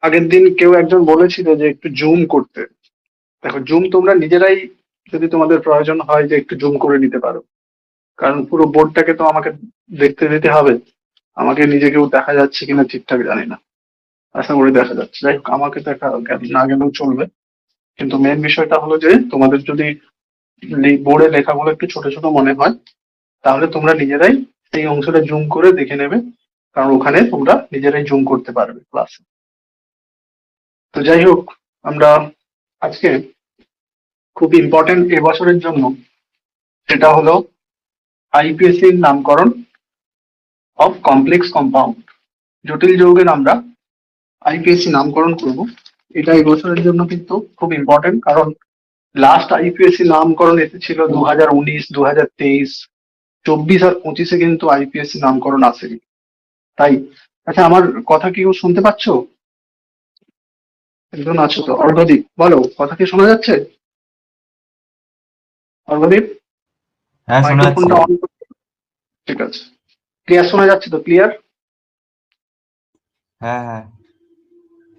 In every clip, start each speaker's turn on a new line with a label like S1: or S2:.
S1: আগের দিন কেউ একজন বলেছিল যে একটু জুম করতে। দেখো, জুম তোমরা নিজেরাই যদি তোমাদের প্রয়োজন হয় যে একটু জুম করে নিতে পারো, কারণ পুরো বোর্ডটাকে তো আমাকে দেখতে দিতে হবে। আমাকে নিজেকেও দেখা যাচ্ছে কিনা ঠিকঠাক জানি না, আশা করি দেখা যাচ্ছে। যাই হোক, আমাকে দেখা না গেলেও চলবে। কিন্তু মেন বিষয়টা হলো যে তোমাদের যদি বোর্ডে লেখাগুলো একটু ছোট ছোট মনে হয়, তাহলে তোমরা নিজেরাই সেই অংশটা জুম করে দেখে নেবে, কারণ ওখানে তোমরা নিজেরাই জুম করতে পারবে ক্লাসে। তো যাই হোক, আমরা আজকে খুব ইম্পর্টেন্ট এবছরের জন্য, সেটা হলো আইপিএসসি নামকরণ অফ কমপ্লেক্স কম্পাউন্ড। জটিল যৌগের আমরা আইপিএসসি নামকরণ করব। এটা এই বছরের জন্য কিন্তু খুব ইম্পর্টেন্ট, কারণ লাস্ট আইপিএসসি নামকরণ এসেছিল 2019, 2023, 24 আর 25-এ কিন্তু আইপিএসসি নামকরণ আসেনি। তাই, আচ্ছা, আমার কথা কি কেউ শুনতে পাচ্ছ? একজন আছো তো, অর্ঘদীপ, বলো, কথা কি শোনা যাচ্ছে? অর্ঘদীপ,
S2: হ্যাঁ, শোনা যাচ্ছে।
S1: মাইক্রোফোনটা অন করো। ঠিক আছে, ক্লিয়ার শোনা যাচ্ছে তো? ক্লিয়ার?
S2: হ্যাঁ, হ্যাঁ।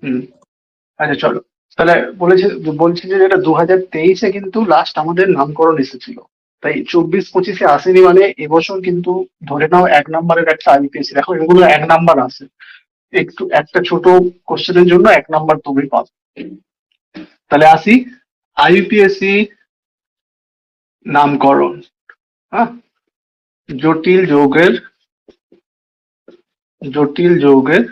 S1: হুম। আচ্ছা, চলো। তাহলে বলছি যে এটা 2023-এ কিন্তু লাস্ট আমাদের নামকরণ এসেছিল। তাই 24-25-এ আসেনি, মানে এবছর কিন্তু ধরে নাও 1 নম্বরের একটা আইপিএসসি। দেখো, এগুলো 1 নাম্বার আসে। একটু একটা ছোট কোশ্চেনের জন্য 1 নাম্বার তুমি পাবে। তাহলে আসি, আইপিএসসি নামকরণ। হ্যাঁ, জটিল যৌগের জটিল যৌগের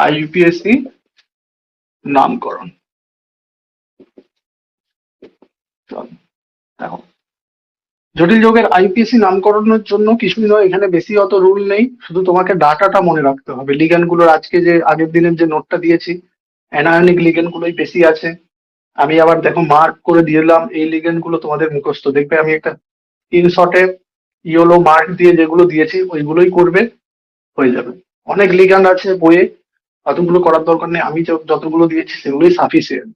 S1: আইপিএসসি নামকরণ। চলো, দেখো, জটিল যৌগের আইপিএসসি নামকরণের জন্য কিছুই নয়, এখানে বেশি অত রুল নেই, শুধু তোমাকে ডাটাটা মনে রাখতে হবে। লিগ্যান্ড গুলোর আজকে যে আগের দিনের যে নোটটা দিয়েছি, অ্যানায়নিক লিগ্যান্ড গুলোই বেশি আছে। আমি আবার দেখো মার্ক করে দিলাম, এই লিগ্যান্ড গুলো তোমাদের মুখস্থ। দেখবে আমি একটা স্ক্রিনশটে ইয়েলো মার্ক দিয়ে যেগুলো দিয়েছি ওইগুলোই করবে, হয়ে যাবে। অনেক লিগ্যান্ড আছে বইয়ে, অতগুলো করার দরকার নেই। আমি যতগুলো দিয়েছি সেগুলোই সাফিসিয়েন্ট।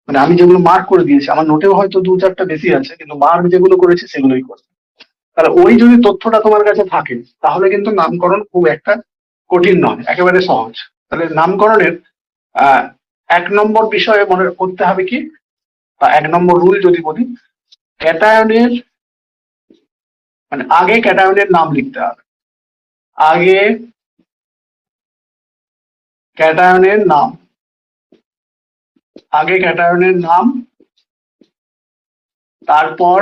S1: মানে আমি যেগুলো মার্ক করে দিয়েছি, আমার নোটেও হয়তো 2-4টা বেশি আছে, কিন্তু মার্ক যেগুলো করেছি সেগুলোই করবে। তাহলে ওই যদি তথ্যটা তোমার কাছে থাকে, তাহলে কিন্তু নামকরণ খুব একটা কঠিন নয়, একেবারে সহজ। তাহলে নামকরণের আহ 1 নম্বর বিষয়ে মনে করতে হবে কি, বা 1 নম্বর রুল যদি বলি, ক্যাটায়নের, মানে আগে ক্যাটায়নের নাম লিখতে হবে। আগে ক্যাটায়নের নাম, আগে ক্যাটায়নের নাম, তারপর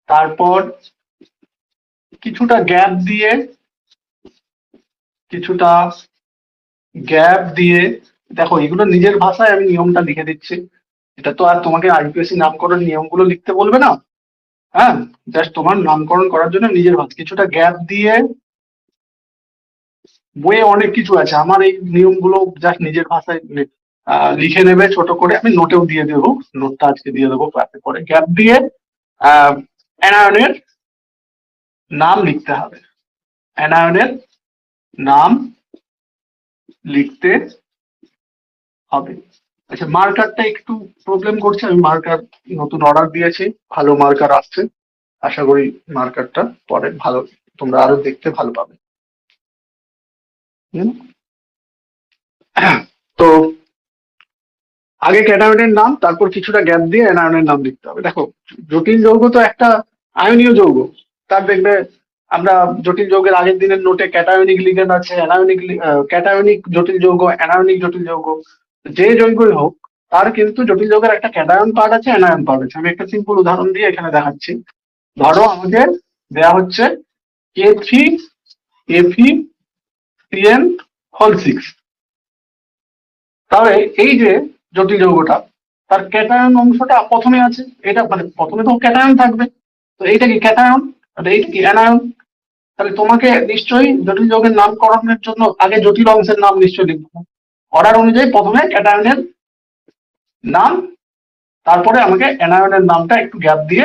S1: তারপর কিছুটা গ্যাপ দিয়ে, কিছুটা গ্যাপ দিয়ে, দেখো এগুলো নিজের ভাষায় আমি নিয়মটা লিখে দিচ্ছি। এটা তো আর তোমাকে আইপিএসসি নামকরণ নিয়মগুলো লিখতে বলবে না। হ্যাঁ, জাস্ট তোমার নামকরণ করার জন্য নিজের ভাষা কিছুটা গ্যাপ দিয়ে। বইয়ে অনেক কিছু আছে, আমার এই নিয়মগুলো জাস্ট নিজের ভাষায় লিখে নেবে ছোট করে। আমি নোটেও দিয়ে দেবো, নোটটা আজকে দিয়ে দেবো ক্লাসে পরে। গ্যাপ দিয়ে অ্যানায়নের নাম লিখতে হবে, অ্যানায়নের নাম লিখতে হবে। আচ্ছা, মার্কারটা একটু প্রবলেম করছে, আমি মার্কার নতুন অর্ডার দিয়েছি, ভালো মার্কার আসছে। আশা করি মার্কারটা পরে ভালো, তোমরা আরো দেখতে ভালো পাবে। হুম? তো আগে ক্যাটায়নের নাম, তারপর কিছুটা গ্যাপ দিয়ে অ্যানায়নের নাম লিখতে হবে। দেখো, জটিল যৌগ তো একটা আয়নীয় যৌগ। তার দেখবে আমরা জটিল যৌগের আগের দিনের নোটে ক্যাটায়নিক লিগ্যান্ড আছে, অ্যানায়নিক ক্যাটায়নিক জটিল যৌগ, অ্যানায়নিক জটিল যৌগ। যে যৌগই হোক, তার কিন্তু জটিল যৌগের একটা ক্যাটায়ন পার্ট আছে, অ্যানায়ন পার্ট আছে। আমি একটা সিম্পল উদাহরণ দিয়ে এখানে দেখাচ্ছি। ধরো আমাদের দেয়া হচ্ছে Fe3CN6। তাহলে এই যে জটিল যৌগটা, তার ক্যাটায়ন অংশটা প্রথমে আছে। এটা মানে প্রথমে তো ক্যাটায়ন থাকবে, তো এইটা কি ক্যাটায়ন, আর এইটা কি অ্যানায়ন। তাহলে তোমাকে নিশ্চয়ই জটিল যৌগের নামকরণের জন্য আগে জটিল অংশের নাম নিশ্চয়ই লিখতে হবে। অর্ডার অনুযায়ী প্রথমে ক্যাটায়নের নাম, তারপরে আমাকে অ্যানায়নের নামটা একটু গ্যাপ দিয়ে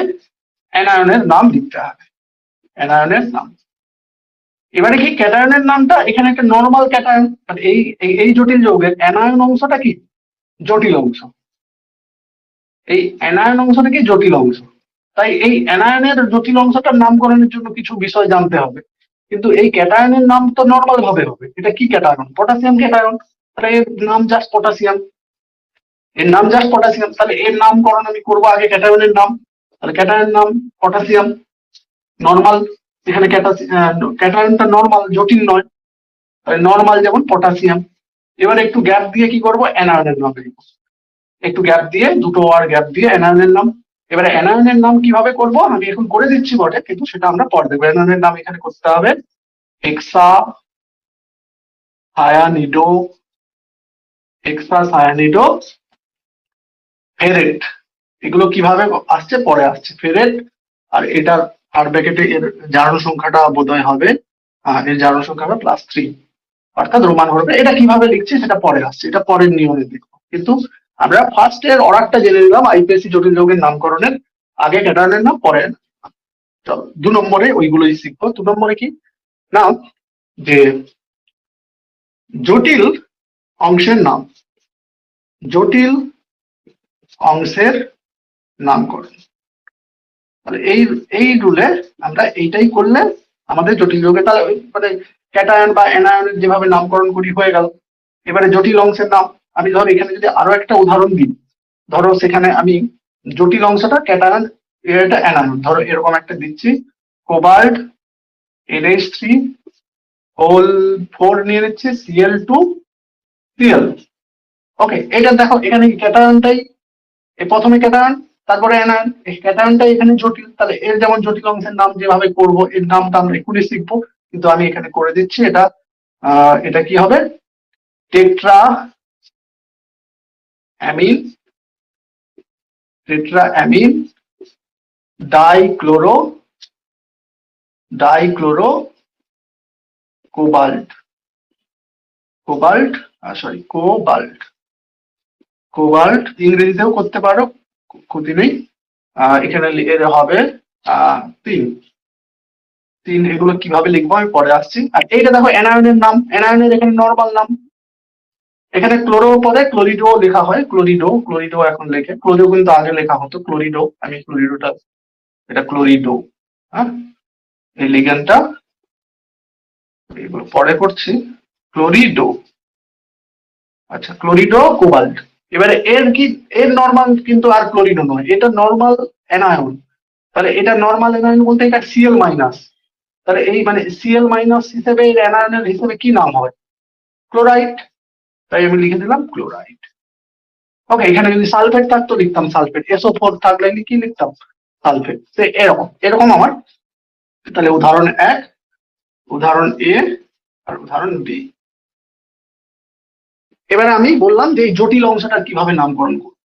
S1: অ্যানায়নের নাম লিখতে হবে, অ্যানায়নের নাম। এবারে কি, ক্যাটায়নের নামটা এখানে একটা নর্মাল ক্যাটায়ন, আর এই জটিল যৌগের অ্যানায়ন অংশটা কি, জটিল অংশ। এই অ্যানায়ন অংশটা কি, জটিল অংশ। তাই এই অ্যানায়নের জটিল অংশটার নামকরণের জন্য কিছু বিষয় জানতে হবে। কিন্তু এই ক্যাটায়নের নাম তো নর্মাল ভাবে হবে। এটা কি ক্যাটায়ন? Potassium cation. তাহলে এর নাম জাস্ট পটাশিয়াম, এর নাম জাস্ট পটাশিয়াম। তাহলে এর নামকরণ আমি করবো আগে ক্যাটায়নের নাম। তাহলে ক্যাটায়নের নাম পটাশিয়াম, নর্মাল। এখানে ক্যাটায়নটা নর্মাল, জটিল নয়। তাহলে নর্মাল যেমন পটাশিয়াম। এবার একটু গ্যাপ দিয়ে কি করবো, অ্যানায়নের নাম লিখবো। একটু গ্যাপ দিয়ে, দুটো ওয়ার গ্যাপ দিয়ে অ্যানায়নের নাম। এবারে অ্যানায়নের নাম কিভাবে করব আমি এখন করে দিচ্ছি বটে, কিন্তু সেটা আমরা পরে দেখবো। অ্যানায়নের নাম এখানে করতে হবে হেক্সা সায়ানিডো, হেক্সা সায়ানিডো ফেরেট। এগুলো কিভাবে আসছে পরে আসছে, ফেরেট। আর এটার আর ব্র্যাকেটে এর জারণ সংখ্যাটা বোধহয় হবে, এর জারণ সংখ্যাটা +3, অর্থাৎ রোমান হরফে। এটা কিভাবে লিখছে সেটা পরে আসছে, এটা পরের নিয়মে দেখবো। কিন্তু আমরা ফার্স্ট এর অর্ডারটা জেনে নিলাম আইপিএসসি জটিল যৌগের নামকরণের। আগে ক্যাটায়নের নাম, পরে চলো 2 নম্বরে ওইগুলোই শিখবো। 2 নম্বরে কি না, যে জটিল অংশের নাম, জটিল অংশের নামকরণ। তাহলে এই রুলে আমরা এইটাই করলে আমাদের জটিল যৌগে, তাহলে মানে ক্যাটায়ন বা অ্যানায়নের যেভাবে নামকরণ করি হয়ে গেল। এবারে জটিল অংশের নাম, আমি ধর এখানে যদি আরো একটা উদাহরণ দিই, ধরো সেখানে আমি জটিল অংশটা ক্যাটায়ন, এটা অ্যানায়ন, ধরো এরকম একটা দিচ্ছি, কোবাল্ট NH3 হোল 4 নিয়ে নিচ্ছে, Cl2Cl। ওকে, এটা দেখো এখানে ক্যাটায়নটাই প্রথমে ক্যাটায়ন, তারপরে অ্যানায়ন। এই ক্যাটায়নটাই এখানে জটিল, তাহলে এর যেমন জটিল অংশের নাম যেভাবে করব, এর নামটা আমরা এক্ষুনি শিখবো, কিন্তু আমি এখানে করে দিচ্ছি। এটা কি হবে, tetra amine, tetra amine dichloro cobalt, cobalt ইংরেজিতেও করতে পারো, ক্ষতি নেই। এখানে এর হবে 3। এগুলো কিভাবে লিখবো আমি পরে আসছি। আর এইটা দেখো অ্যানায়নের নাম, অ্যানায়নের এখানে নর্মাল নাম। এখানে ক্লোরো পরে ক্লোরিডো লেখা হয়, ক্লোরিডো এখন লেখে, ক্লোরিডো কিন্তু আগে লেখা হতো ক্লোরিডো। আমি ক্লোরিডোটা, এটা ক্লোরিডো। হ্যাঁ, এই লিগ্যান্ডটা এগুলো পরে করছি, ক্লোরিডো। আচ্ছা, ক্লোরিডো কোবাল্ট। এবারে এর নর্মাল কিন্তু আর ক্লোরিডো নয়, এটা নর্মাল অ্যানায়ন। তাহলে এটা নর্মাল অ্যানায়ন বলতে এটা Cl-। তাহলে এই মানে Cl- হিসেবে এর অ্যানায়নের হিসেবে কি নাম হয়, ক্লোরাইড। তাই আমি লিখে দিলাম ক্লোরাইড। ওকে, এখানে যদি সালফেট থাকতো লিখতাম সালফেট, SO4 থাকলে কি লিখতাম, সালফেট। এরকম এরকম আমার। তাহলে উদাহরণ 1, উদাহরণ A আর উদাহরণ B। এবারে আমি বললাম যে এই জটিল অংশটা কিভাবে নামকরণ করবো,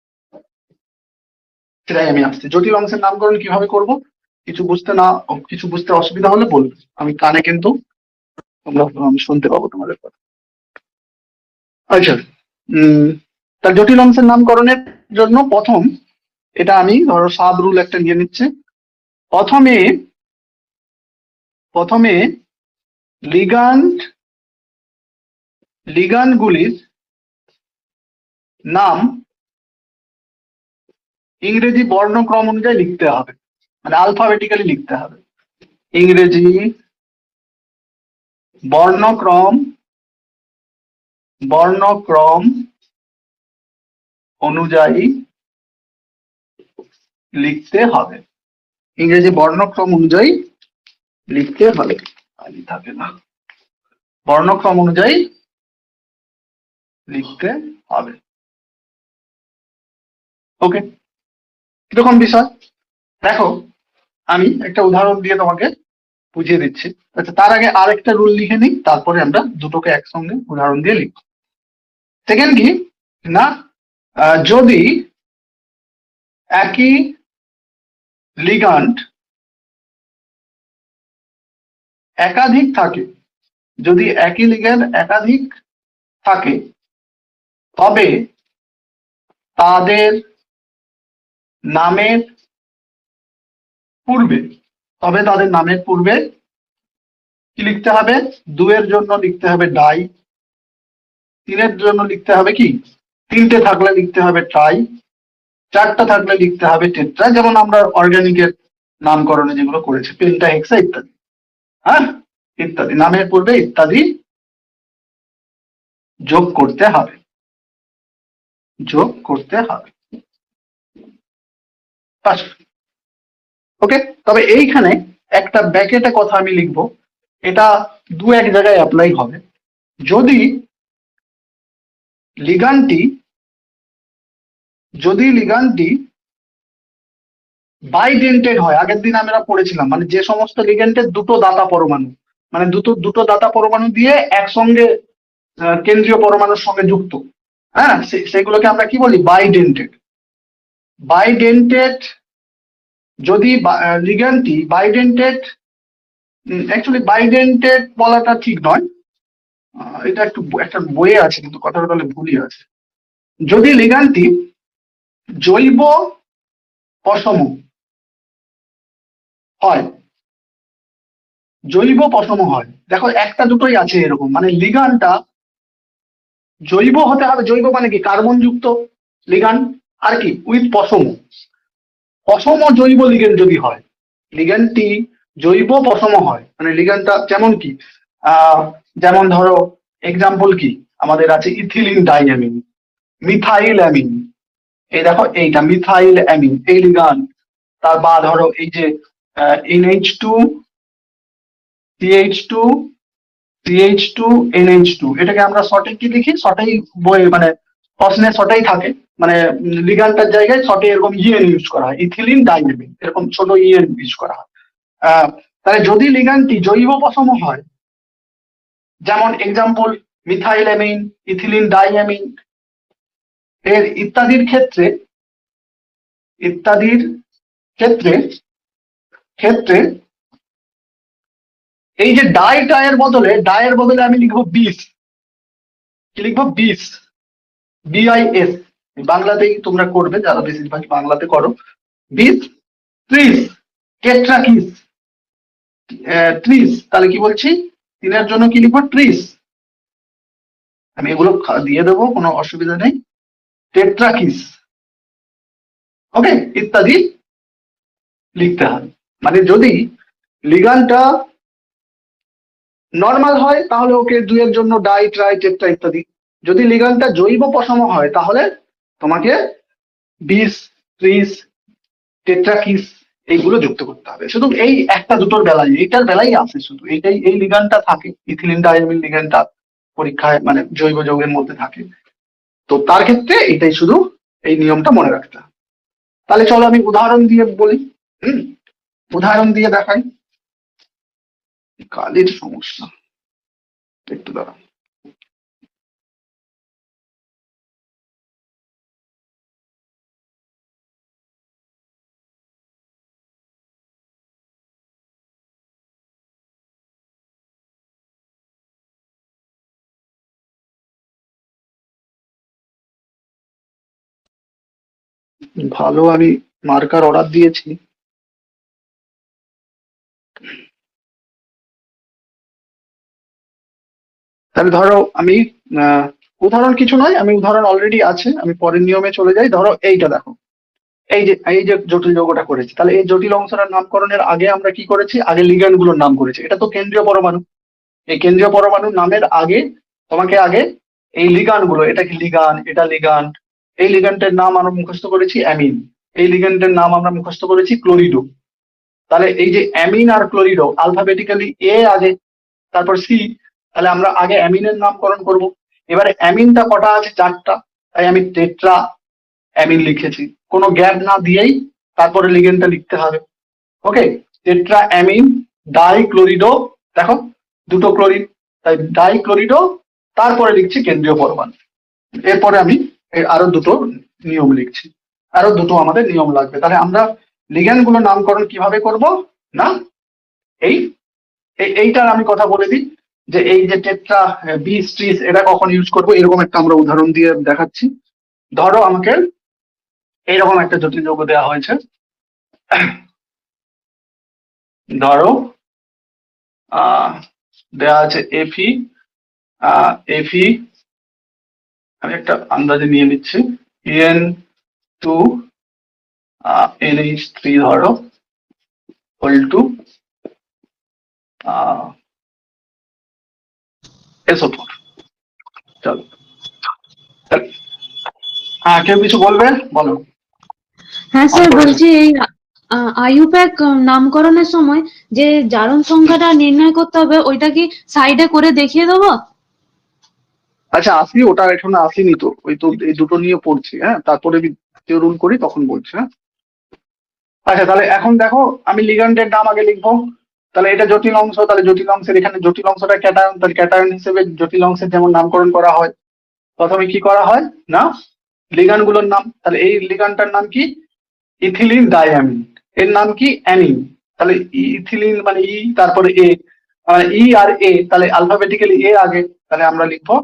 S1: সেটাই আমি আসছি। জটিল অংশের নামকরণ কিভাবে করব, কিছু বুঝতে অসুবিধা হলে বলবে, আমি কানে কিন্তু আমি শুনতে পাবো তোমাদের কথা। আচ্ছা, তার জটিল অংশের নামকরণের জন্য প্রথম, এটা আমি ধরো সাব রুল একটা নিয়ে নিচ্ছে। প্রথমে লিগান্ডগুলির নাম ইংরেজি বর্ণক্রম অনুযায়ী লিখতে হবে, মানে আলফাবেটিক্যালি লিখতে হবে। ইংরেজি বর্ণক্রম অনুযায়ী লিখতে হবে, ইংরেজি বর্ণক্রম অনুযায়ী লিখতে হবে। থাকে না, বর্ণক্রম অনুযায়ী লিখতে হবে। ওকে, কিরকম বিষয় দেখো, আমি একটা উদাহরণ দিয়ে তোমাকে বুঝিয়ে দিচ্ছি। আচ্ছা, তার আগে আরেকটা রুল লিখে নিই, তারপরে আমরা দুটোকে একসঙ্গে উদাহরণ দিয়ে লিখব। সেকেন্ড কি না, যদি একই লিগ্যান্ড একাধিক থাকে, যদি একই লিগ্যান্ড একাধিক থাকে, তবে তাদের নামের পূর্বে কি লিখতে হবে, 2 এর জন্য লিখতে হবে ডাই, 3 এর জন্য লিখতে হবে কি, 3টে থাকলে লিখতে হবে ট্রাই, 4টা থাকলে লিখতে হবে টেট্রা, যেমন আমরা অর্গানিকের নামকরণে যেগুলো করেছি, পেন্টা, হেক্সা ইত্যাদি। হ্যাঁ, ইত্যাদি, নামের পূর্বে ইত্যাদি যোগ করতে হবে, যোগ করতে হবে। ওকে, তবে এইখানে একটা ব্র্যাকেটে কথা আমি লিখবো, এটা দু এক জায়গায় অ্যাপ্লাই হবে। যদি লিগানটি বাইডেন্টেড হয়, আগের দিন আমরা পড়েছিলাম, মানে যে সমস্ত লিগ্যান্ডের দুটো দাতা পরমাণু, মানে দুটো দাতা পরমাণু দিয়ে একসঙ্গে কেন্দ্রীয় পরমাণুর সঙ্গে যুক্ত, হ্যাঁ, সেগুলোকে আমরা কি বলি? বাইডেন্টেড। বাইডেন্টেড যদি লিগ্যান্ডটি বাইডেন্টেড, অ্যাকচুয়ালি বাইডেন্টেড বলাটা ঠিক নয়, এটা একটা বইয়ে আছে কিন্তু কথাটা তাহলে ভুলই আছে। যদি লিগ্যান্ডটি জৈব পশম হয়, জৈব পশম হয়, দেখো একটা দুটোই আছে এরকম, মানে লিগানটা জৈব হতে হবে। জৈব মানে কি? কার্বন যুক্ত লিগান, আর কি উইথ পশম, পশম জৈব লিগেন্ড যদি হয়, লিগেন্ডটি জৈব পশম হয়, মানে লিগেন্ডটা যেমন কি যেমন ধরো এক্সাম্পল কি আমাদের আছে ইথিলিন ডাইঅ্যামিন, মিথাইল অ্যামিন, এই দেখো এইটা মিথাইল অ্যামিন, এই লিগান। তার বা ধরো এই যে NH2 CH2 CH2 NH2, এটাকে আমরা শর্টে কি লিখি? শর্টেই বই মানে প্রশ্নে শর্টেই থাকে, মানে লিগানটার জায়গায় শর্টে এরকম ইএন ইউজ করা হয়, ইথিলিন ডাইঅ্যামিন এরকম ছোট ইএন ইউজ করা হয়। তাহলে যদি লিগানটি জৈব পশম হয়, যেমন example methyl amine, ethylene diamine, এর ইত্যাদির ক্ষেত্রে ক্ষেত্রে ক্ষেত্রে এই যে ডায়ের বদলে আমি লিখবো বিস, কি লিখবো? বিস, BIS, বাংলাতেই তোমরা করবে যারা বেশিরভাগ বাংলাতে করো। বিস, ত্রিশ, টেট্রাকিস, ত্রিশ, তাহলে কি বলছি? তিনের জন্য কি লিখবো? ত্রিশ। আমি এগুলো দিয়ে দেবো, কোনো অসুবিধা নেই। টেট্রাকিস, ওকে, ইত্যাদি লিখতে হবে। মানে যদি লিগানটা নর্মাল হয় তাহলে ওকে দুইয়ের জন্য ডাই, ট্রাই, টেট্রা ইত্যাদি। যদি লিগানটা জৈব পশম হয় তাহলে তোমাকে বিস, ত্রিশ, টেট্রাকিস এইগুলো যুক্ত করতে হবে। শুধু এই একটা দুটোর বেলায়, এইটার বেলায় আছে শুধু এইটাই, এই লিগানটা থাকে, ইথিলিন ডাইঅ্যামিন লিগানটা পরীক্ষায় মানে জৈব যৌগের মধ্যে থাকে, তো তার ক্ষেত্রে এটাই শুধু এই নিয়মটা মনে রাখতে হবে। তাহলে চলো আমি উদাহরণ দিয়ে বলি, উদাহরণ দিয়ে দেখাই। কালির সমস্যা, একটু দাঁড়াও। ভালো, আমি মার্কার অর্ডার দিয়েছি। তাহলে ধরো আমি উদাহরণ কিছু নয়, আমি উদাহরণ অলরেডি আছে, আমি পরের নিয়মে চলে যাই। ধরো এইটা দেখো, এই যে জটিল যৌগটা করেছি, তাহলে এই জটিল অংশটার নামকরণের আগে আমরা কি করেছি? আগে লিগ্যান্ড গুলোর নাম করেছি। এটা তো কেন্দ্রীয় পরমাণু, এই কেন্দ্রীয় পরমাণুর নামের আগে তোমাকে আগে এই লিগান গুলো, এটা কি লিগান, এটা লিগান্ড, এই লিগান্ডের নাম আমরা মুখস্থ করেছি অ্যামিন, এই লিগান্ডের নাম আমরা মুখস্থ করেছি ক্লোরিডো। তাহলে এই যে অ্যামিন আর ক্লোরিডো আলফাবেটিক্যালি এ আগে, তারপর সি, তাহলে আমরা আগে অ্যামিনের নামকরণ করব। এবারে অ্যামিনটা কটা আছে? চারটা, তাই আমি টেট্রা অ্যামিন লিখেছি, কোনো গ্যাপ না দিয়েই তারপরে লিগেন্ডটা লিখতে হবে। ওকে, টেট্রা অ্যামিন ডাইক্লোরিডো, দেখো দুটো ক্লোরিন, তাই ডাইক্লোরিডো, তারপরে লিখছি কেন্দ্রীয় পরমাণু। এরপরে আমি আরো দুটো নিয়ম লিখছি, আরো দুটো আমাদের নিয়ম লাগবে। তাহলে আমরা লিগ্যান্ড গুলো নামকরণ কিভাবে করব না, এই এইটার আমি কথা বলে দিই যে এই যে টেট্রা, বিস, ত্রিশ, এটা কখন ইউজ করব, এরকম একটা আমরা উদাহরণ দিয়ে দেখাচ্ছি। ধরো আমাকে এইরকম একটা জটিল যৌগ দেওয়া হয়েছে, ধরো দেওয়া আছে এফি, এফি, আমি একটা আন্দাজে নিয়ে নিচ্ছি, EN2 NH3 ধরো, ইকুয়াল টু SO4। চলো, হ্যাঁ কেউ কিছু বলবে? বলো।
S2: হ্যাঁ স্যার, বলছি এই আইইউপ্যাক নামকরণের সময় যে জারণ সংখ্যাটা নির্ণয় করতে হবে, ওইটা কি সাইডে করে দেখিয়ে দেবো?
S1: আচ্ছা আসি, ওটা এখনো আসিনি তো, ওই তো এই দুটো নিয়ে পড়ছি। হ্যাঁ, তারপরে দ্বিতীয় রুল করি তখন বলছি। হ্যাঁ, আচ্ছা তাহলে এখন দেখো, আমি লিগ্যান্ডের নাম আগে লিখবো। তাহলে এটা জটিল অংশ, তাহলে জটিল অংশের এখানে জটিল অংশটা ক্যাটায়ন, তাহলে ক্যাটায়ন হিসেবে জটিল অংশের যেমন নামকরণ করা হয়, প্রথমে কি করা হয় না, লিগ্যান্ড গুলোর নাম। তাহলে এই লিগ্যান্ডটার নাম কি? Ethylene diamine. এর নাম কি? অ্যানিন। তাহলে ইথিলিন মানে ই, তারপরে এ, মানে ই আর এ, তাহলে আলফাবেটিক্যালি এ আগে, তাহলে আমরা লিখবো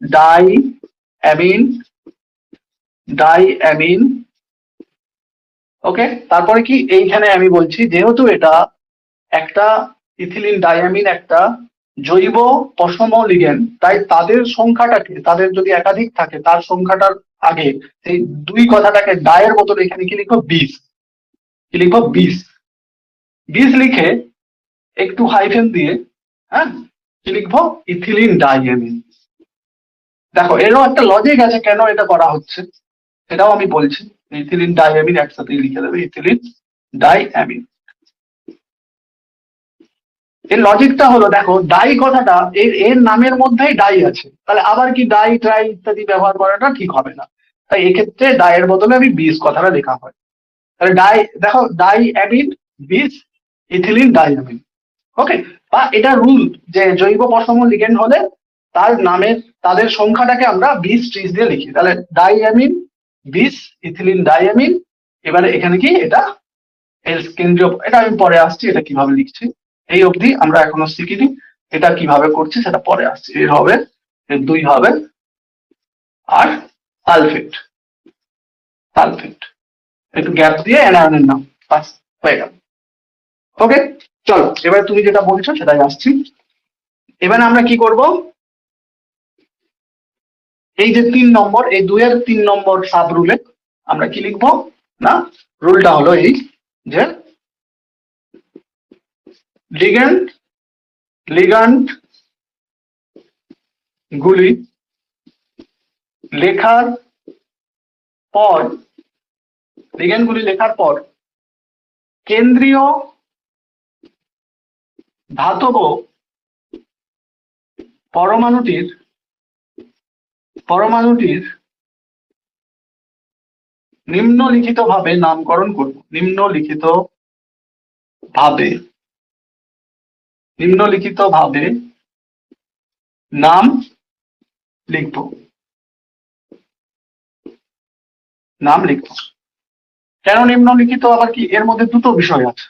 S1: ডাই অ্যামিন, ডাই অ্যামিন। ওকে, তারপরে কি, এইখানে আমি বলছি যেহেতু এটা একটা ইথিলিন ডাইঅ্যামিন একটা জৈব পশম লিগ্যান্ড, তাই তাদের সংখ্যাটাকে, তাদের যদি একাধিক থাকে তার সংখ্যাটার আগে সেই দুই কথাটাকে ডায়ের বদলে এখানে কি লিখবো? 20। কি লিখবো? 20। 20 লিখে একটু হাইফেন দিয়ে, হ্যাঁ, কি লিখবো? Ethylene diamine. দেখো এরও একটা লজিক আছে কেন এটা করা হচ্ছে, সেটাও আমি বলছি। ইথিলিন ডাইঅ্যামিন একসাথেই লিখে দেবে, ইথিলিন ডাইঅ্যামিন। এর লজিকটা হলো, দেখো ডাই কথাটা এর এর নামের মধ্যেই ডাই আছে, তাহলে আবার কি ডাই ট্রাই ইত্যাদি ব্যবহার করাটা ঠিক হবে না। তাই এক্ষেত্রে ডাইয়ের বদলে আমি 20 কথাটা লেখা হয়। তাহলে ডাই, দেখো ডাই অ্যামিন 20, ইথিলিন ডাইঅ্যামিন। ওকে, বা এটা রুল যে জৈব পশম লিগ্যান্ড হলে তার নামের, তাদের সংখ্যাটাকে আমরা 20-30 দিয়ে লিখি। তাহলে ডাইঅ্যামিন 20, ইথিলিন ডাইঅ্যামিন। এবারে এখানে কি এটা এর কেন্দ্রীয়, এটা আমি পরে আসছি এটা কিভাবে লিখছি। এই অবধি আমরা এখনো শিখিনি, এটা কিভাবে করছি সেটা পরে আসছি। এর হবে, এর 2 হবে, আর সালফেট, সালফেট একটু গ্যাপ দিয়ে অ্যানায়নের নাম, বাস হয়ে গেল। ওকে, চলো এবার তুমি যেটা বলছো সেটাই আসছি। এবার আমরা কি করব, এই যে 3 নম্বর, এই 2-এর 3 নম্বর সাব রুলে আমরা কি লিখবো না, রুলটা হলো এই যে লিগ্যান্ড, লিগ্যান্ড গুলি লেখার পর, লিগ্যান্ড গুলি লেখার পর কেন্দ্রীয় ধাতব পরমাণুটির, পরমাণুটির নিম্নলিখিত ভাবে নামকরণ করব। নিম্নলিখিত ভাবে, নিম্নলিখিত ভাবে নাম লিখব, নাম লিখব। কেন নিম্নলিখিত, আবার কি এর মধ্যে দুটো বিষয় আছে।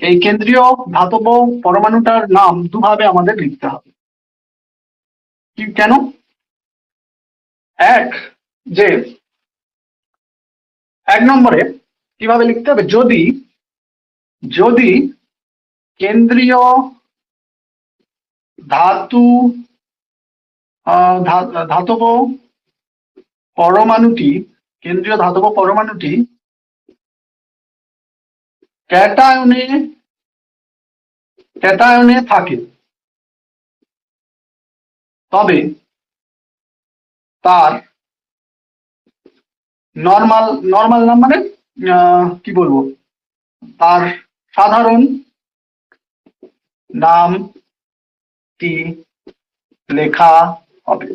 S1: এই কেন্দ্রীয় ধাতব পরমাণুটার নাম দুভাবে আমাদের লিখতে হবে। কি কেন? এক, যে 1 নম্বরে কিভাবে লিখতে হবে, যদি, যদি কেন্দ্রীয় ধাতু ধাতব পরমাণুটি, কেন্দ্রীয় ধাতব পরমাণুটি ক্যাটায়নে, ক্যাটায়নে থাকে, তবে তার নর্মাল, নর্মাল নাম মানে কি বলবো, তার সাধারণ নামটি লেখা হবে।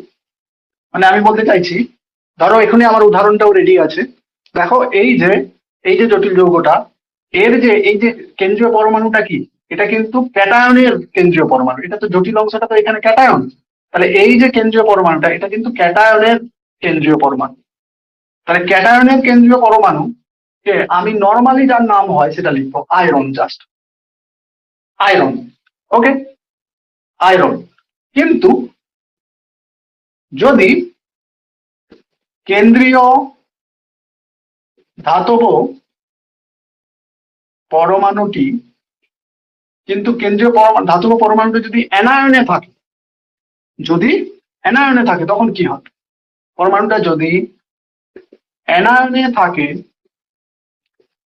S1: মানে আমি বলতে চাইছি, ধরো এখানে আমার উদাহরণটাও রেডি আছে। দেখো এই যে, এই যে জটিল যৌগটা, এর যে এই যে কেন্দ্রীয় পরমাণুটা কি, এটা কিন্তু ক্যাটায়নের কেন্দ্রীয় পরমাণু, এটা তো জটিল অংশটা তো এখানে ক্যাটায়ন। তাহলে এই যে কেন্দ্রীয় পরমাণুটা, এটা কিন্তু ক্যাটায়নের কেন্দ্রীয় পরমাণু। তাহলে ক্যাটায়নের কেন্দ্রীয় পরমাণু কে আমি নর্মালি যার নাম হয় সেটা লিখবো আয়রন, জাস্ট আয়রন। ওকে, আয়রন। কিন্তু যদি কেন্দ্রীয় ধাতব পরমাণুটি, কিন্তু কেন্দ্রীয় ধাতব পরমাণুটি যদি অ্যানায়নে থাকে, যদি অ্যানায়নে থাকে তখন কি হবে, পরমাণুটা যদি অ্যানায়নে থাকে,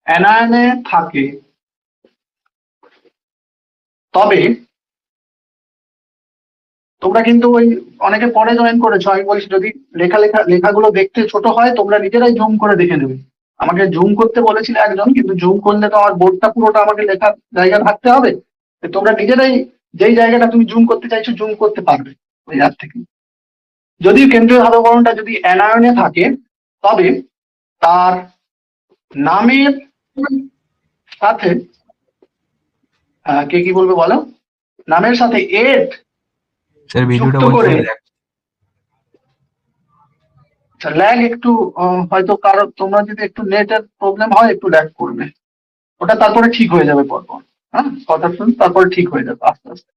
S1: অ্যানায়নে থাকে, তবে, তোমরা কিন্তু ওই অনেকে পরে জয়েন করেছো, আমি বলছি যদি লেখাগুলো দেখতে ছোট হয় তোমরা নিজেরাই জুম করে দেখে নেবে। আমাকে জুম করতে বলেছিল একজন, কিন্তু জুম করলে তো আমার বোর্ডটা পুরোটা আমাকে লেখার জায়গা থাকতে হবে। তো তোমরা নিজেরাই যেই জায়গাটা তুমি জুম করতে চাইছো জুম করতে পারবে ওই অ্যাপ থেকে। যদি কেন্দ্রীয় ধাতবকরণটা যদি অ্যানায়নে থাকে তবে তার নামের সাথে কে কি বলবে বলো, নামের সাথে এড
S3: স্যার ভিডিওটা
S1: যুক্ত করে,
S3: বলছি
S1: ল্যাগ একটু হয়তো কারণ তোমরা যদি একটু নেটের প্রবলেম হয় একটু ল্যাগ করবে, ওটা তারপরে ঠিক হয়ে যাবে পরপর। হ্যাঁ, কথা শুন, তারপরে ঠিক হয়ে যাবে আস্তে আস্তে।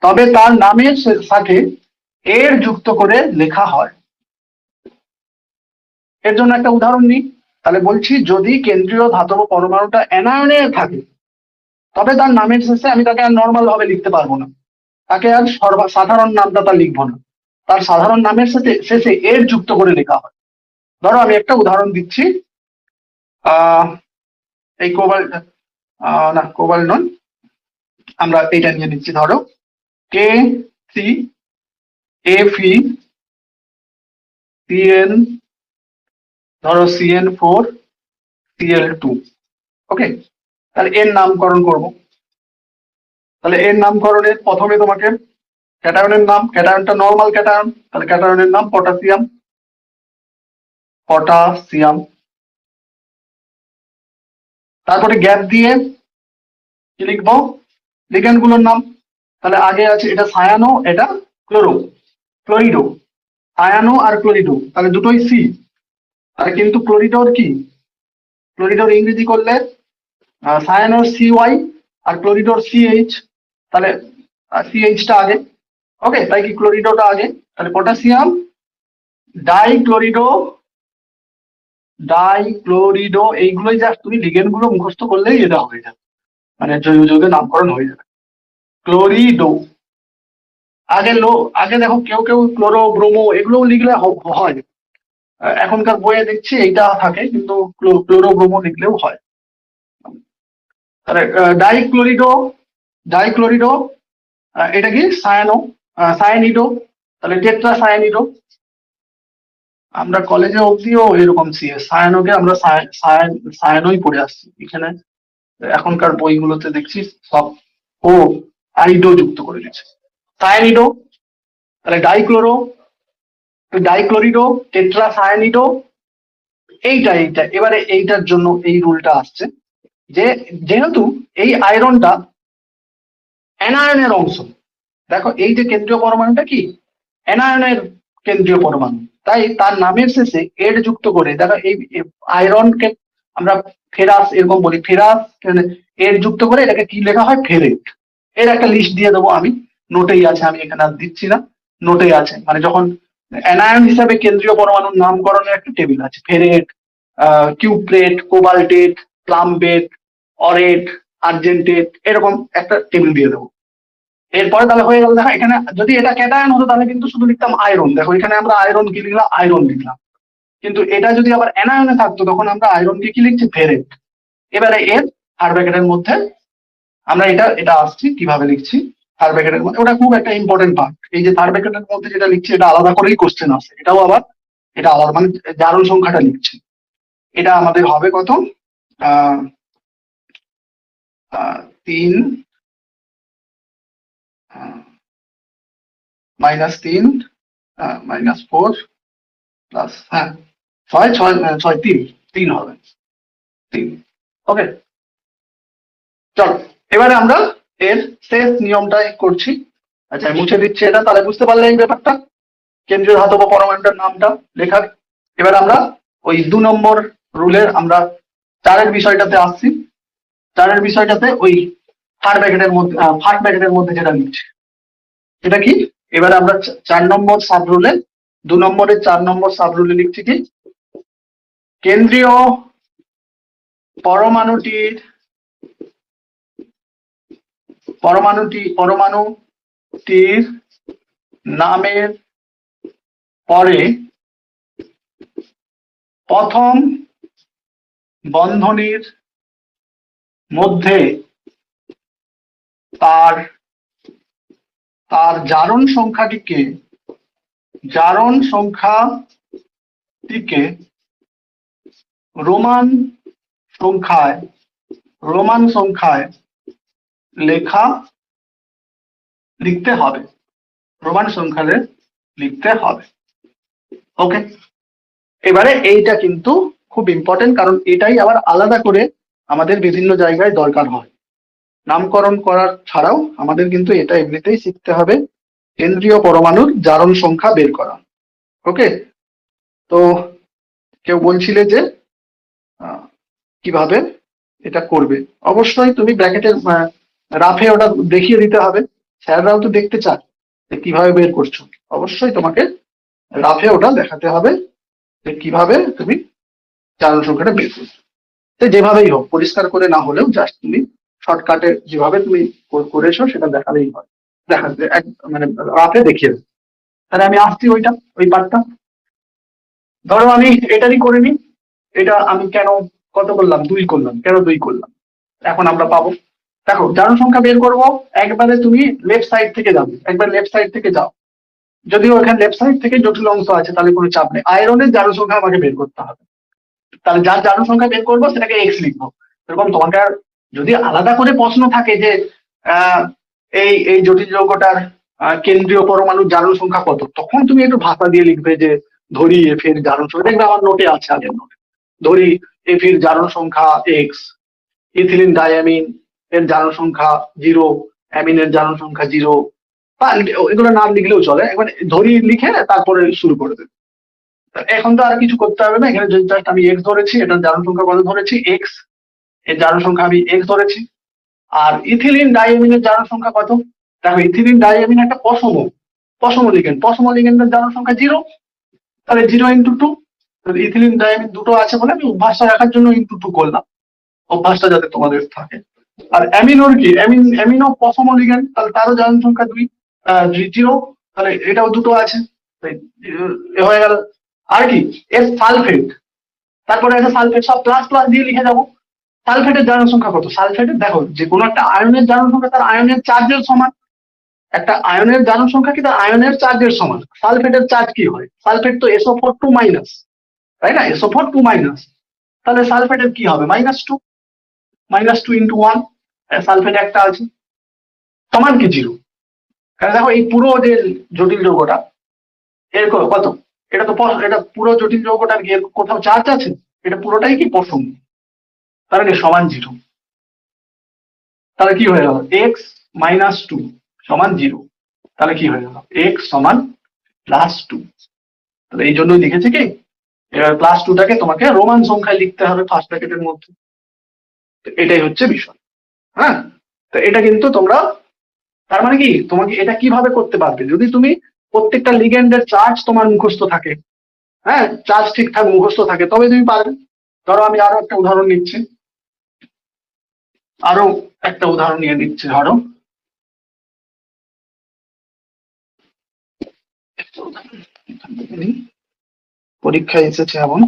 S1: তবে তার নামের সাথে এর যুক্ত করে লেখা হয়। এর জন্য একটা উদাহরণ নিই, তাহলে বলছি যদি কেন্দ্রীয় ধাতব পরমাণুটা অ্যানায়নে থাকে তবে তার নামের শেষে আমি তাকে আর নর্মাল ভাবে লিখতে পারবো না, তাকে আর সাধারণ নামটা তার লিখবো না, তার সাধারণ নামের সাথে শেষে এর যুক্ত করে লেখা হয়। ধরো আমি একটা উদাহরণ দিচ্ছি, এই কোবাল্ট, না কোবাল্ট নয়, আমরা এইটা নিয়ে নিচ্ছি। ধরো K C F E CN, ধরো CN4 Cl2। ওকে, তাহলে এর নামকরণ করব। তাহলে এর নামকরণের প্রথমে তোমাকে ক্যাটায়নের নাম, ক্যাটায়নটা নর্মাল ক্যাটায়ন, তাহলে ক্যাটায়নের নাম পটাশিয়াম, পটাশিয়াম। তারপরে গ্যাপ দিয়ে কি লিখবো, লিগ্যান্ড গুলোর নাম। তাহলে আগে আছে এটা সায়ানো, এটা ক্লোরিডো। সায়ানো আর ক্লোরিডো তাহলে দুটোই সি, আর কিন্তু ক্লোরিডোর কি, ক্লোরিডোর ইংরেজি করলে সায়ানোর CY আর ক্লোরিডোর CH, তাহলে CH-টা আগে। ওকে, তাই কি ক্লোরিডোটা আগে, তাহলে পটাশিয়াম ডাইক্লোরিডো এইগুলোই জাস্ট তুমি লিগেন্ড গুলো মুখস্থ করলেই এটা হয়ে যাবে, মানে জৈব যৌগের নামকরণ হয়ে যাবে। ক্লোরিডো আগে আগে দেখো কেউ কেউ ক্লোরো ব্রোমো এগুলোও লিখলে হয়, এখনকার বইয়ে দেখছি এইটা থাকে, কিন্তু ক্লোরো ব্রোমো লিখলেও হয়। তাহলে ডাইক্লোরিডো এটা কি সায়ানিডো, তাহলে টেট্রা সায়ানিডো। আমরা কলেজে অবধিও এরকম সায়ানোকে আমরা সায়ানোই পড়ে আসছি, এখানে এখনকার বইগুলোতে দেখছি সব ও আইডো যুক্ত করে দিচ্ছে, সায়ানিডো। তাহলে ডাইক্লোরিডো, টেট্রা সায়ানিডো, এইটা এবারে এইটার জন্য এই রুলটা আসছে যে যেহেতু এই আয়রনটা অ্যানায়নের অংশ, দেখো এই যে কেন্দ্রীয় পরমাণুটা কি অ্যানায়নের কেন্দ্রীয় পরমাণু, তাই তার নামের শেষে এড যুক্ত করে, দেখো এই আয়রনকে আমরা ফেরাস এরকম বলি, ফেরাস এড যুক্ত করে এটাকে কি লেখা হয়, ফেরেট। এর একটা লিস্ট দিয়ে দেবো আমি, নোটেই আছে, আমি এখানে আর দিচ্ছি না, নোটেই আছে। মানে যখন অ্যানায়ন হিসাবে কেন্দ্রীয় পরমাণুর নামকরণের একটা টেবিল আছে, ফেরেট, কিউপ্রেট, কোবাল্টেট, প্লাম্বেট, অরেট, আর্জেন্টেট, এরকম একটা টেবিল দিয়ে দেবো। এরপরে তাহলে হয়ে গেল, দেখো এখানে যদি এটা ক্যাটায়ন হতো তাহলে কিন্তু শুধু লিখতাম আয়রন, দেখো এখানে আমরা আয়রন কি লিখলাম, আয়রন লিখলাম। কিন্তু এটা যদি আবার অ্যানায়নে থাকতো তখন আমরা আয়রন কি লিখছি, ফেরেট। এবারে এর থার্ড ব্র্যাকেটের মধ্যে আমরা এটা আসছি কিভাবে লিখছি থার্ড ব্র্যাকেটের মধ্যে, ওটা খুব একটা ইম্পর্টেন্ট পার্ট। এই যে থার্ড ব্র্যাকেটের মধ্যে যেটা লিখছি এটা আলাদা করেই কোশ্চেন আসে, এটাও আবার এটা আলাদা, মানে জারণ সংখ্যাটা লিখছি। এটা আমাদের হবে কত, 3 -3 -4 প্লাস, হ্যাঁ 6 3 হবে 3। ওকে, চলো এবারে আমরা এর শেষ নিয়মটা করছি। আচ্ছা মুছে দিচ্ছি এটা, তাহলে বুঝতে পারলে এই ব্যাপারটা কেন্দ্রীয় ধাতব পরমাণুটার নামটা লেখার। এবার আমরা ওই 2 নম্বর রুলের আমরা 4-এর বিষয়টাতে আসছি। 4-এর বিষয়টাতে ওই থার্ড ব্র্যাকেটের মধ্যে ফার্স্ট ব্র্যাকেটের মধ্যে যেটা লিখছি এটা কি, এবারে আমরা 4 নম্বর সাব রুলে 2 নম্বরের 4 নম্বর সাব রুলে লিখছি কি, কেন্দ্রীয় পরমাণুটির নামের পরে প্রথম বন্ধনীর মধ্যে তার তার জারণ সংখ্যাটিকে রোমান সংখ্যায় লিখতে হবে, রোমান সংখ্যায় লিখতে হবে। ওকে, এবারে এইটা কিন্তু খুব ইম্পর্টেন্ট, কারণ এটাই আবার আলাদা করে আমাদের বিভিন্ন জায়গায় দরকার হয়। নামকরণ করার ছাড়াও আমাদের কিন্তু এটা এমনিতেই শিখতে হবে, কেন্দ্রীয় পরমাণুর জারণ সংখ্যা বের করা। ওকে, তো কেউ বলছিলে যে কিভাবে এটা করবে, অবশ্যই তুমি ব্র্যাকেটের রাফে ওটা দেখিয়ে দিতে হবে, স্যাররাও তো দেখতে চায় যে কিভাবে বের করছো, অবশ্যই তোমাকে রাফে ওটা দেখাতে হবে যে কিভাবে তুমি জারণ সংখ্যাটা বের করছো। তো যেভাবেই হোক, পরিষ্কার করে না হলেও জাস্ট তুমি শর্টকাটে যেভাবে তুমি করেছো সেটা দেখালেই হয়, দেখাতে মানে রাফে দেখিয়ে দেবে। তাহলে আমি আসছি ওই পার্টটা। ধরো আমি এটারই করে নিই, এটা আমি কত করলাম, 2 করলাম, কেন 2 করলাম এখন আমরা পাবো। দেখো জারণ সংখ্যা বের করবো, একবারে তুমি লেফট সাইড থেকে যাবে, একবার লেফট সাইড থেকে যাও, যদিও এখানে লেফট সাইড থেকে জটিল অংশ আছে তাহলে কোনো চাপ নেই। আয়রনের জারণ সংখ্যা আমাকে বের করতে হবে, তাহলে যার জারণ সংখ্যা বের করবো সেটাকে এক্স লিখবো। এরকম তোমাকে আর যদি আলাদা করে প্রশ্ন থাকে যে এই জটিল যৌগটার কেন্দ্রীয় পরমাণুর জারণ সংখ্যা কত, তখন তুমি একটু ভাষা দিয়ে লিখবে যে ধরি এফের জারণ সংখ্যা, দেখবে আমার নোটে আছে, আগের নোটে, ধরি এফির জারণ সংখ্যা এক্স, ইথিলিন ডাইঅ্যামিন এর জারণ সংখ্যা 0, অ্যামিনের জারণ সংখ্যা 0, বা এগুলো নাম লিখলেও চলে, একবার ধরি লিখে তারপরে শুরু করে দেবে। এখন তো আর কিছু করতে হবে না, এখানে জাস্ট আমি এক্স ধরেছি, এটার জারণ সংখ্যা কত ধরেছি এক্স, এর জারণ সংখ্যা আমি এক্স ধরেছি। আর ইথিলিন ডাইঅ্যামিনের জারণ সংখ্যা কত, দেখো ইথিলিন ডাইঅ্যামিন একটা পশম লিগেন্ডের জারণ সংখ্যা 0, তাহলে 0 × 2, ইথিলিন ডাইঅ্যামিন দুটো আছে বলে আমি অভ্যাসটা রাখার জন্য × 2 করলাম, অভ্যাসটা যাতে তোমাদের থাকে। আর অ্যামিনোর কি, অ্যামিনো পশম লিগেন্ড, তাহলে তারও জারণ সংখ্যা 0, তাহলে এটাও দুটো আছে, হয়ে গেল। আর কি এর সালফেট, তারপরে আছে সালফেট, সব প্লাস প্লাস দিয়ে লিখে যাবো। সালফেটের জারণ সংখ্যা কত, সালফেটের দেখো যে কোনো একটা আয়নের জারণ সংখ্যা তার আয়নের চার্জের সমান, একটা আয়নের জারণ সংখ্যা কি তার আয়নের চার্জের সমান। সালফেটের চার্জ কি হয়, সালফেট তো SO4 2-, তাই না, SO4 2-, তাহলে সালফেটের কি হবে -2, -2 × 1, সালফেট একটা আছে, সমান কি 0। কারণ দেখো এই পুরো যে জটিল যৌগটা এর কত, এটা পুরো জটিল যৌগটার কি কোথাও চার্জ আছে, এটা পুরোটাই কি পশম, তাহলে কি সমান 0। তাহলে কি হয়ে গেল x - 2 সমান 0, তাহলে কি হয়ে গেল x সমান +2। তাহলে এই জন্যই লিখেছি কি, এবার +2টাকে তোমাকে রোমান সংখ্যায় লিখতে হবে ফার্স্ট ব্র্যাকেটের মধ্যে, এটাই হচ্ছে বিষয়। হ্যাঁ, তো এটা কিন্তু তোমরা, তার মানে কি তোমাকে এটা কিভাবে করতে পারবে, যদি তুমি প্রত্যেকটা লিগ্যান্ডের চার্জ তোমার মুখস্থ থাকে, হ্যাঁ চার্জ ঠিকঠাক মুখস্থ থাকে, তবে তুমি পারবে। ধরো আমি আরো একটা উদাহরণ নিচ্ছি, নিয়ে নিচ্ছি। ধরো পরীক্ষায় এসেছে এমন,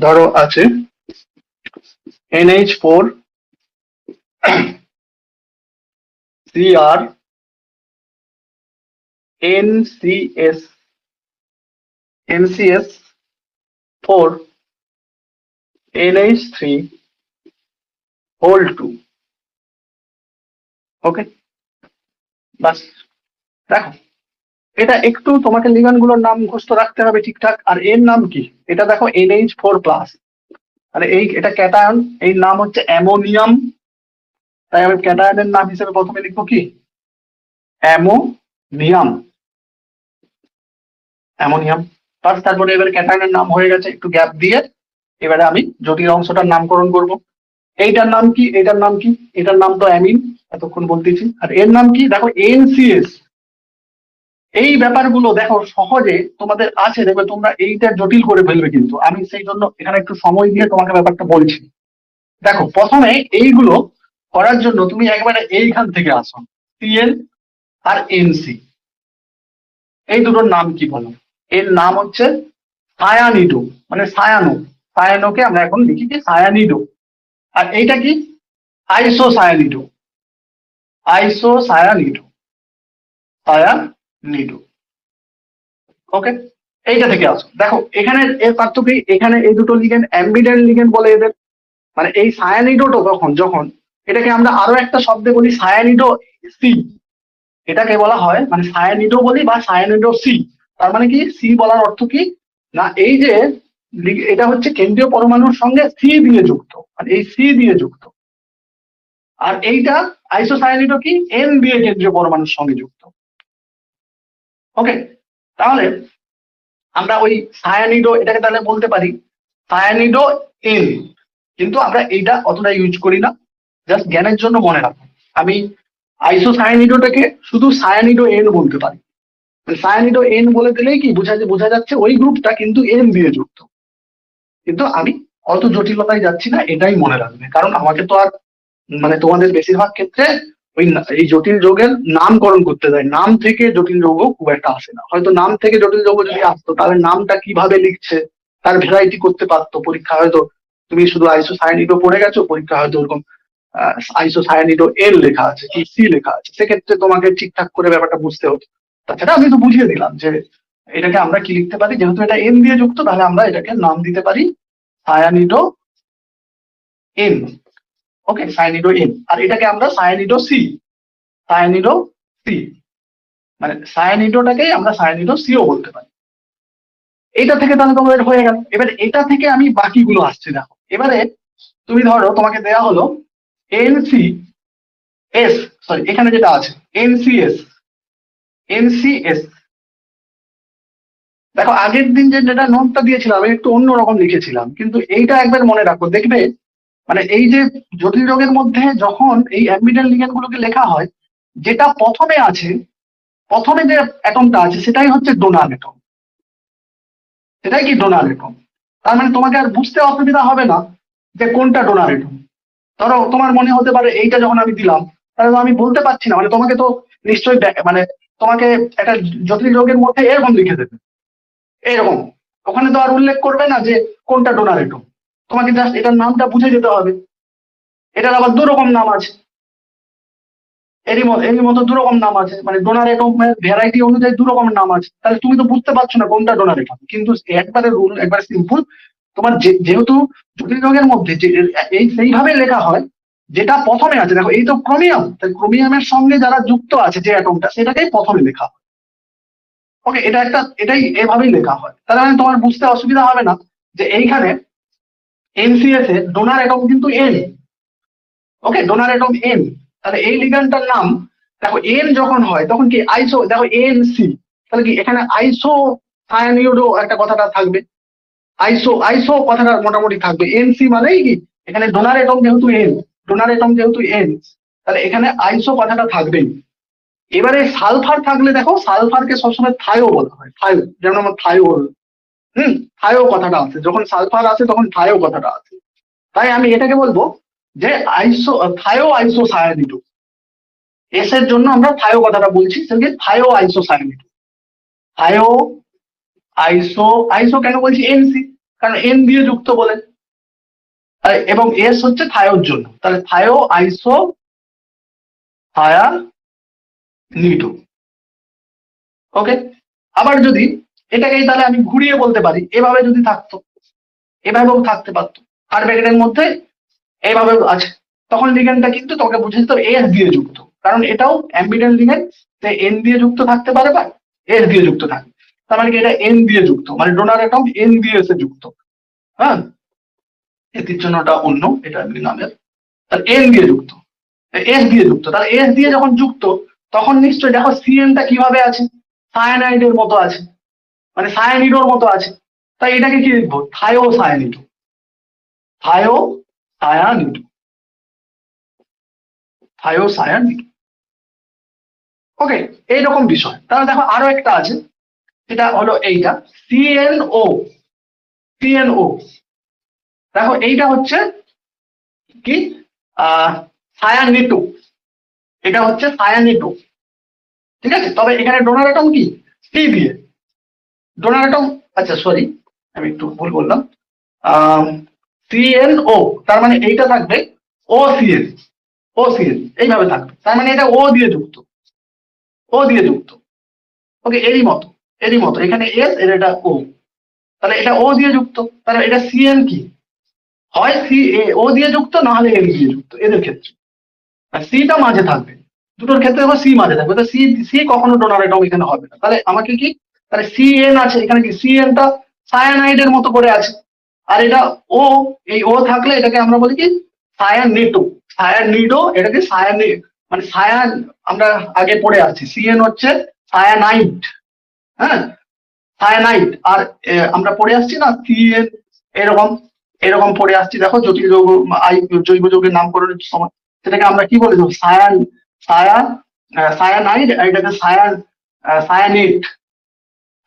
S1: ধরো আছে NH4 Cr NCS 4 NH3 whole 2। ওকে, বাস দেখো এটা একটু তোমাকে লিগান গুলোর নাম মুখস্থ রাখতে হবে ঠিকঠাক। আর এর নাম কি, এটা দেখো NH4+, মানে এটা ক্যাটায়ন, এই নাম হচ্ছে অ্যামোনিয়াম, তাই আমি ক্যাটায়নের নাম হিসেবে প্রথমে লিখবো কি অ্যামোনিয়াম, তারপরে এবার ক্যাটায়নের নাম হয়ে গেছে, একটু গ্যাপ দিয়ে এবারে আমি জটিল অংশটার নামকরণ করব। এইটার নাম কি, এটার নাম তো অ্যামিন, এতক্ষণ বলতেছি। আর এর নাম কি, দেখো NCS। এই ব্যাপারগুলো দেখো সহজে তোমাদের আছে, দেখবে তোমরা এইটা জটিল করে ফেলবে, কিন্তু আমি সেই জন্য এখানে একটু সময় দিয়ে তোমাকে ব্যাপারটা বলছি। দেখো প্রথমে এইগুলো করার জন্য তুমি একবারে এইখান থেকে আসো, CL আর NC, এই দুটোর নাম কি বলো, এর নাম হচ্ছে সায়ানিডো, মানে সায়ানোকে আমরা এখন লিখি কি সায়ানিডো। আর এইটা কি আইসোসায়ানিডো, আইসোসায়ানিডো, সায়ানিডো। ওকে, এইটা থেকে আসো। দেখো এখানে এর পার্থক্য কি, এখানে এই দুটো লিগেন্ড অ্যাম্বিডেন্ট লিগেন্ড বলে এদের। মানে এই সায়ানিডোটো যখন এটাকে আমরা আরো একটা শব্দে বলি সায়ানিডো সি, এটাকে বলা হয় মানে সায়ানিডো বলি বা সায়ানিডো সি। তার মানে কি সি বলার অর্থ কি না, এই যে এটা হচ্ছে কেন্দ্রীয় পরমাণুর সঙ্গে সি দিয়ে যুক্ত, মানে এই সি দিয়ে যুক্ত। আর এইটা আইসোসায়ানিডো কি এন দিয়ে কেন্দ্রীয় পরমাণুর সঙ্গে যুক্ত। ওকে, তাহলে আমরা ওই সায়ানিডো এটাকে তাহলে বলতে পারি সায়ানিডো এন, কিন্তু আমরা এইটা অতটা ইউজ করি না, জাস্ট জ্ঞানের জন্য মনে রাখো। আমি আইসোসায়ানিডোটাকে শুধু সায়ানিডো এন বলতে পারি, মানে সায়ানিডো এন বলে দিলেই কি বোঝা যাচ্ছে ওই গ্রুপটা কিন্তু এন দিয়ে যুক্ত। কিন্তু আমি অত জটিলতায় যাচ্ছি না, এটাই মনে রাখবে, কারণ আমাকে তো আর মানে তোমাদের বেশিরভাগ ক্ষেত্রে ওই এই জটিল যৌগের নামকরণ করতে দেয়, নাম থেকে জটিল যৌগ খুব একটা আসে না। হয়তো নাম থেকে জটিল যৌগ যদি আসতো তাহলে নামটা কিভাবে লিখছে তার ভ্যারাইটি করতে পারতো। পরীক্ষা হয়তো তুমি শুধু আইসোসায়ানিডো পড়ে গেছো, পরীক্ষা হয়তো ওরকম আইসোসায়ানিডো এল লেখা আছে কি সি লেখা আছে, সেক্ষেত্রে তোমাকে ঠিকঠাক করে ব্যাপারটা বুঝতে হতো। তাছাড়া আমি তো বুঝিয়ে দিলাম যে এটাকে আমরা কি লিখতে পারি, যেহেতু এটা এন দিয়ে যুক্ত তাহলে আমরা এটাকে নাম দিতে পারি সায়ানিডো এন। ওকে, সায়ানিডো এন। আর এটাকে আমরা সায়ানিডো সি, সায়ানিডো সি, মানে সায়ানিডোটাকেই আমরা সায়ানিডো সিও বলতে পারি। এটা থেকে তাহলে তোমাদের হয়ে গেল। এবার এটা থেকে আমি বাকিগুলো আসছি দেখো। এবারে তুমি ধরো তোমাকে দেয়া হলো এনসি এস, সরি এখানে যেটা আছে এনসিএস, এনসিএস। দেখো আগের দিন যেটা নোটটা দিয়েছিলাম আমি একটু অন্যরকম লিখেছিলাম, কিন্তু এইটা একবার মনে রাখো, দেখবে মানে এই যে জটিল যৌগের মধ্যে যখন এই অ্যাম্বিডেন্ট লিগেন্ড গুলোকে লেখা হয়, যেটা প্রথমে আছে, প্রথমে যে অ্যাটমটা আছে সেটাই হচ্ছে ডোনার অ্যাটম, সেটাই কি ডোনার অ্যাটম। তার মানে তোমাকে আর বুঝতে অসুবিধা হবে না যে কোনটা ডোনার অ্যাটম। ধরো তোমার মনে হতে পারে এইটা যখন আমি দিলাম তাহলে তো আমি বলতে পারছি না, মানে তোমাকে তো নিশ্চয়ই মানে তোমাকে একটা জটিল যৌগের মধ্যে এরকম লিখে দেবে, এরকম, ওখানে তো আর উল্লেখ করবে না যে কোনটা ডোনার অ্যাটম। তোমাকে জাস্ট এটার নামটা বুঝে যেতে হবে। এটার আবার দু রকম নাম আছে, এরই মতো দু রকম নাম আছে, মানে ডোনার অ্যাটমের ভ্যারাইটি অনুযায়ী দু রকমের নাম আছে। তাহলে তুমি তো বুঝতে পারছো না কোনটা ডোনার অ্যাটম। কিন্তু একবারে রুল একবারে সিম্পল, তোমার যেহেতু জটিল যৌগের মধ্যে এই সেইভাবে লেখা হয় যেটা প্রথমে আছে। দেখো এই তো ক্রোমিয়াম, তাই ক্রোমিয়ামের সঙ্গে যারা যুক্ত আছে যে অ্যাটমটা সেটাকেই প্রথমে লেখা হয়। ওকে, এটাই এভাবেই লেখা হয়। তাহলে মানে তোমার বুঝতে অসুবিধা হবে না যে এইখানে এনসিএস এর ডোনার অ্যাটম কিন্তু এন। ওকে, ডোনার অ্যাটম এন। তাহলে এই লিগ্যান্ডটার নাম দেখো এন যখন হয় তখন কি আইসো, দেখো এন সি, তাহলে কি এখানে আইসো সায়ানিডো একটা কথাটা থাকবে, আইসো আইসো কথাটা মোটামুটি থাকবে। এন সি মানেই কি এখানে ডোনার অ্যাটম যেহেতু এন, ডোনার অ্যাটম যেহেতু এন, তাহলে এখানে আইসো কথাটা থাকবেই। এবারে সালফার থাকলে দেখো সালফারকে সবসময় থায়ো বলা হয়, থায়ো, যেমন আমার থায়ো হল। থায়ো কথাটা আছে, যখন সালফার আছে তখন থায়ো কথাটা আছে। তাই আমি এটাকে বলবো যে থায়ো আইসোসায়ানিডো। এস এর জন্য আমরা থায়ো কথাটা বলছি, সেটাকে থায়ো আইসোসায়ানিডো। থায়ো আইসো কেন বলছি এনসি, কারণ এন দিয়ে যুক্ত বলে, এবং এস হচ্ছে থায়োর জন্য, তাহলে থায়ো আইসো সায়ানিডো। ওকে, আবার যদি এটাকেই তাহলে আমি ঘুরিয়ে বলতে পারি, এভাবে যদি থাকতো, এভাবেও থাকতে পারতো, আর ব্র্যাকেটের মধ্যে এইভাবে আছে, তখন লিগ্যান্ডটা কিন্তু তোকে বুঝে যেত এস দিয়ে যুক্ত, কারণ এটাও অ্যাম্বিডেন্ট লিগ্যান্ড, এন দিয়ে যুক্ত থাকতে পারে বা এস দিয়ে যুক্ত থাকে। তার মানে কি এটা এন দিয়ে যুক্ত, মানে ডোনার অ্যাটম এন দিয়ে এসে যুক্ত। হ্যাঁ, এটির জন্য ওটা অন্য, এটা এমনি নামের। তাহলে এন দিয়ে যুক্ত, এস দিয়ে যুক্ত, তাহলে এস দিয়ে যখন যুক্ত তখন নিশ্চয়ই দেখো সিএনটা কিভাবে আছে, সায়ানাইডের মতো আছে, মানে সায়ানিডোর মতো আছে। তাই এটাকে কি লিখবো, থায়ো সায়ানিডো, থায়ো সায়ানিডো, থায়ো সায়ানিডো। ওকে, এইরকম বিষয়। তাহলে দেখো আরো একটা আছে, সেটা হলো এইটা সিএনও, সিএনও। দেখো এইটা হচ্ছে কি সায়ানিটো, এটা হচ্ছে সায়ানিটো, ঠিক আছে। তবে এখানে ডোনার অ্যাটম কি সি দিয়ে, ডোনার অ্যাটম, আচ্ছা সরি আমি একটু ভুল বললাম, CNO, তার মানে এইটা থাকবে OCN, OCN এইভাবে থাকবে, তার মানে এটা ও দিয়ে যুক্ত, ও দিয়ে যুক্ত। ওকে, এরই মতো এখানে এস, এর এটা ও, তাহলে এটা ও দিয়ে যুক্ত, তাহলে এটা CN কি হয়, ও দিয়ে যুক্ত, না হলে এন দিয়ে যুক্ত এদের ক্ষেত্রে, আর সিটা মাঝে থাকবে, দুটোর ক্ষেত্রে আবার সি মাঝে থাকবে, তো সি সি কখনো ডোনার এটম এখানে হবে না। তাহলে আমাকে কি, তাহলে CN আছে এখানে, কি CNটা সায়ানাইডের মতো করে আছে, আর এটা ও, এই ও থাকলে এটাকে আমরা বলি কি সায়ানিটো, সায়ানিডো, এটাকে সায়ানি মানে সায়ান, আমরা আগে পড়ে আছি CN হচ্ছে সায়ানাইড, হ্যাঁ সায়ানাইড, আর আমরা পড়ে আসছি না CN, এরকম এরকম পড়ে আসছি, দেখো জটিল যৌগ জৈব যৌগের নামকরণের সময় সেটাকে আমরা কি বলে দেবো, সায়ান, সায়ান, সায়ানাইড, আর এটাকে সায়ান, সায়ানেট,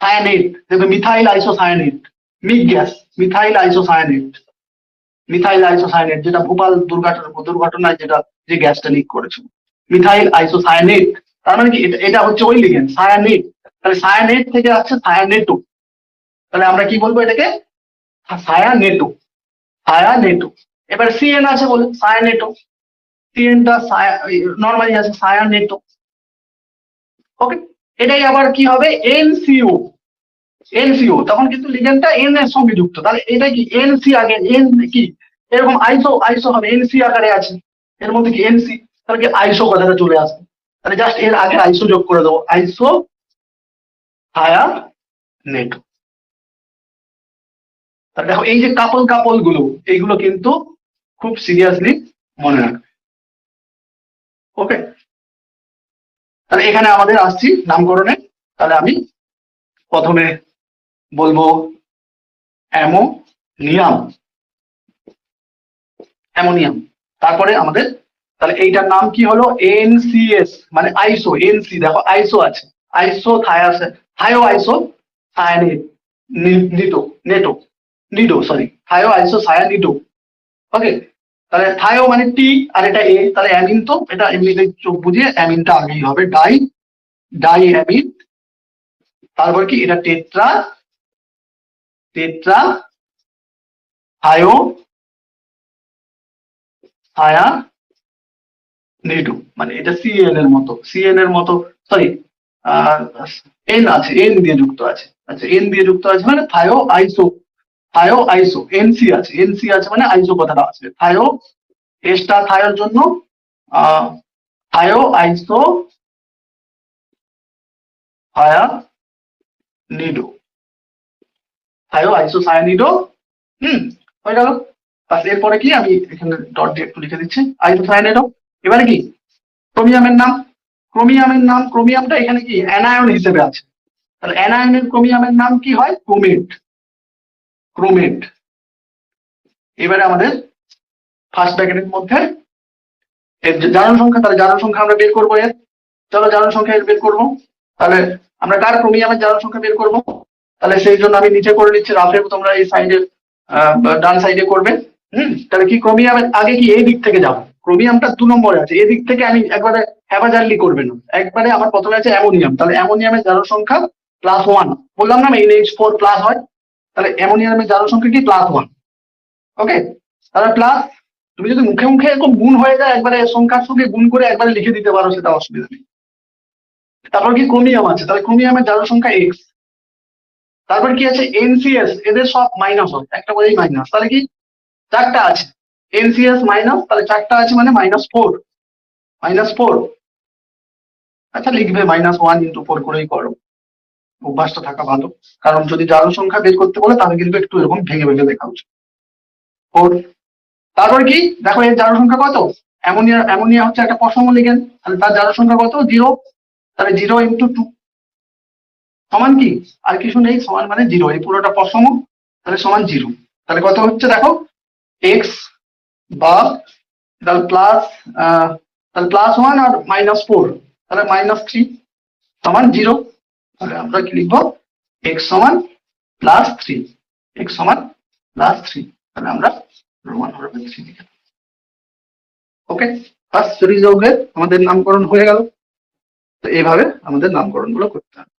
S1: সায়ানেট, দেখবে methyl isocyanate, MIC gas, methyl isocyanate, methyl isocyanate, যেটা ভোপাল দুর্ঘটনায় যেটা, যে গ্যাসটা লিক করেছিল, মিথাইল আইসোসায়ানেট, তার মানে কি এটা হচ্ছে ওই লিগেন্ড সায়ানেট, তাহলে সায়ানেট থেকে আসছে সায়ানেটো, তাহলে আমরা কি বলবো এটাকে সায়ানেটো, সায়ানেটো। এবার CN আছে বলে সায়ানেটো, CNটা নর্মালি আছে সায়ানেটো। ওকে, এটাই আবার কি হবে NCO, NCO, তখন কিন্তু লিগেন্ডটা N এর সঙ্গে যুক্ত, তাহলে এটা কি NC আগে, N কি এরকম আইসো, আইসো হবে NC আকারে আছে, এর মধ্যে কি NC, তাহলে কি আইসো কথাটা চলে আসবে, তাহলে জাস্ট এর আগে আইসো যোগ করে দেবো, আইসো সায়ানেটো। তাহলে দেখো এই যে কাপল গুলো, এইগুলো কিন্তু খুব সিরিয়াসলি মনে রাখবে। ওকে, তাহলে এখানে আমাদের আসছি নামকরণে, তাহলে আমি প্রথমে বলবো অ্যামোনিয়াম, অ্যামোনিয়াম, তারপরে আমাদের তাহলে এইটার নাম কি হলো NCS, মানে আইসো, NC দেখো আইসো আছে, আইসো থায়ো আইসো সায়ানিড, নিটো, নেটো, নিডো, সরি থায়ো আইসো সায়ানিডো। ওকে, তাহলে থায়ো মানে টি, আর এটা এ, তাহলে অ্যামিন, তো এটা এমনিতে চোখ বুঝিয়ে অ্যামিনটা আগেই হবে, ডাই অ্যামিন, তারপর কি এটা টেট্রা, টেট্রা থায়ো সায়ানিডো, মানে এটা CN এর মতো, CN এর মতো, সরি এন আছে, এন দিয়ে যুক্ত আছে, আচ্ছা এন দিয়ে যুক্ত আছে মানে থায়ো আইসো, থায়ো আইসো, NC আছে, NC আছে মানে আইসো কথাটা আসবে, থায়ো, এসটা থায়োর জন্য থায়ো আইসো সায়ানিডো, থায়ো আইসো সায়ানিডো। হয়ে গেল, বাস এরপরে কি আমি এখানে ডট দিয়ে একটু লিখে দিচ্ছি আইসো সায়ানিডো। এবারে কি ক্রোমিয়ামের নাম, ক্রোমিয়ামের নাম, ক্রোমিয়ামটা এখানে কি অ্যানায়ন হিসেবে আছে, তাহলে অ্যানায়নের ক্রোমিয়ামের নাম কি হয়, ক্রোমেট, ক্রোমেট। এবারে আমাদের ফার্স্ট ব্র্যাকেটের মধ্যে এর যে জারণ সংখ্যা, তাহলে জারণ সংখ্যা আমরা বের করবো এর, চলো জারণ সংখ্যা এর বের করবো, তাহলে আমরা কার ক্রোমিয়ামের জারণ সংখ্যা বের করবো, তাহলে সেই জন্য আমি নিচে করে নিচ্ছি রাফে, তোমরা এই সাইডে ডান সাইডে করবে। তাহলে কি ক্রোমিয়ামের আগে কি এই দিক থেকে যাবো, ক্রোমিয়ামটা 2 নম্বরে আছে, এদিক থেকে আমি একবারে হ্যাবাজারলি করবে না, একবারে আমার প্রথমে আছে অ্যামোনিয়াম, তাহলে অ্যামোনিয়ামের জারণ সংখ্যা +1, বললাম না NH4 প্লাস হয়, তাহলে অ্যামোনিয়ামের জারণ সংখ্যা কি +1। ওকে, তাহলে প্লাস, তুমি যদি মুখে মুখে এরকম গুণ হয়ে যায় একবারে সংখ্যার সঙ্গে গুণ করে একবারে লিখে দিতে পারো, সেটা অসুবিধা নেই। তারপর কি ক্রোমিয়াম আছে, তাহলে ক্রোমিয়ামের জারণ সংখ্যা X, তারপর কি আছে NCS, এদের সব মাইনাস হয়, একটা করেই মাইনাস, তাহলে কি 4টা আছে NCS মাইনাস, তাহলে 4টা আছে মানে -4, -4, আচ্ছা লিখবে -1 × 4 করেই করো, অভ্যাসটা থাকা ভালো, কারণ যদি জারণ সংখ্যা বের করতে বলে তাহলে কিন্তু একটু এরকম ভেঙে ভেঙে লেখা উচিত। 4, তারপর কি দেখো এর জারণ সংখ্যা কত, অ্যামোনিয়া, অ্যামোনিয়া হচ্ছে একটা পশম লিগেন্ড, তাহলে তার জারণ সংখ্যা কত 0, তাহলে 0 × 2 সমান কি, আর কিছু নেই, সমান মানে 0, এই পুরোটা পশম, তাহলে সমান 0, তাহলে কত হচ্ছে দেখো X বা তাহলে প্লাস, তাহলে +1 আর -4, তাহলে -3 সমান 0, তাহলে আমরা কি লিখবো X সমান +3, X সমান +3, তাহলে আমরা রোমান হরফে 3 লিখে। ওকে, ফার্স্ট জটিল যৌগের আমাদের নামকরণ হয়ে গেল, তো এইভাবে আমাদের নামকরণ গুলো করতে হবে।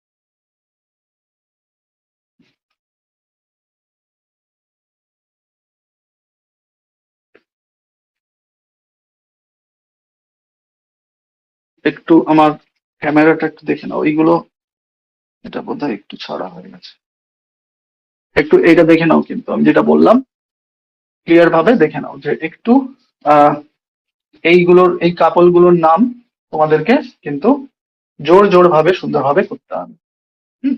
S1: একটু আমার ক্যামেরাটা একটু দেখে নাও, এইগুলো এটা বোধহয় একটু ছাড়া হয়ে গেছে, একটু এটা দেখে নাও, কিন্তু আমি যেটা বললাম ক্লিয়ার ভাবে দেখে নাও যে একটু আহ এই কাপল গুলোর নাম তোমাদেরকে কিন্তু জোর জোর ভাবে সুন্দরভাবে করতে হবে। হুম,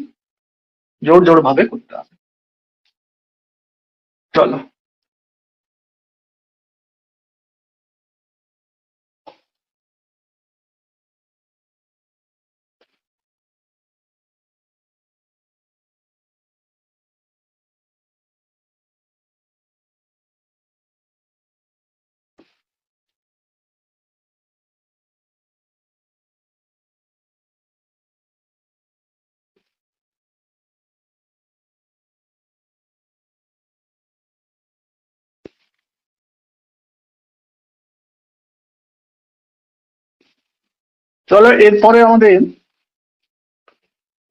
S1: জোর জোর ভাবে করতে হবে। চলো, চলো এরপরে আমাদের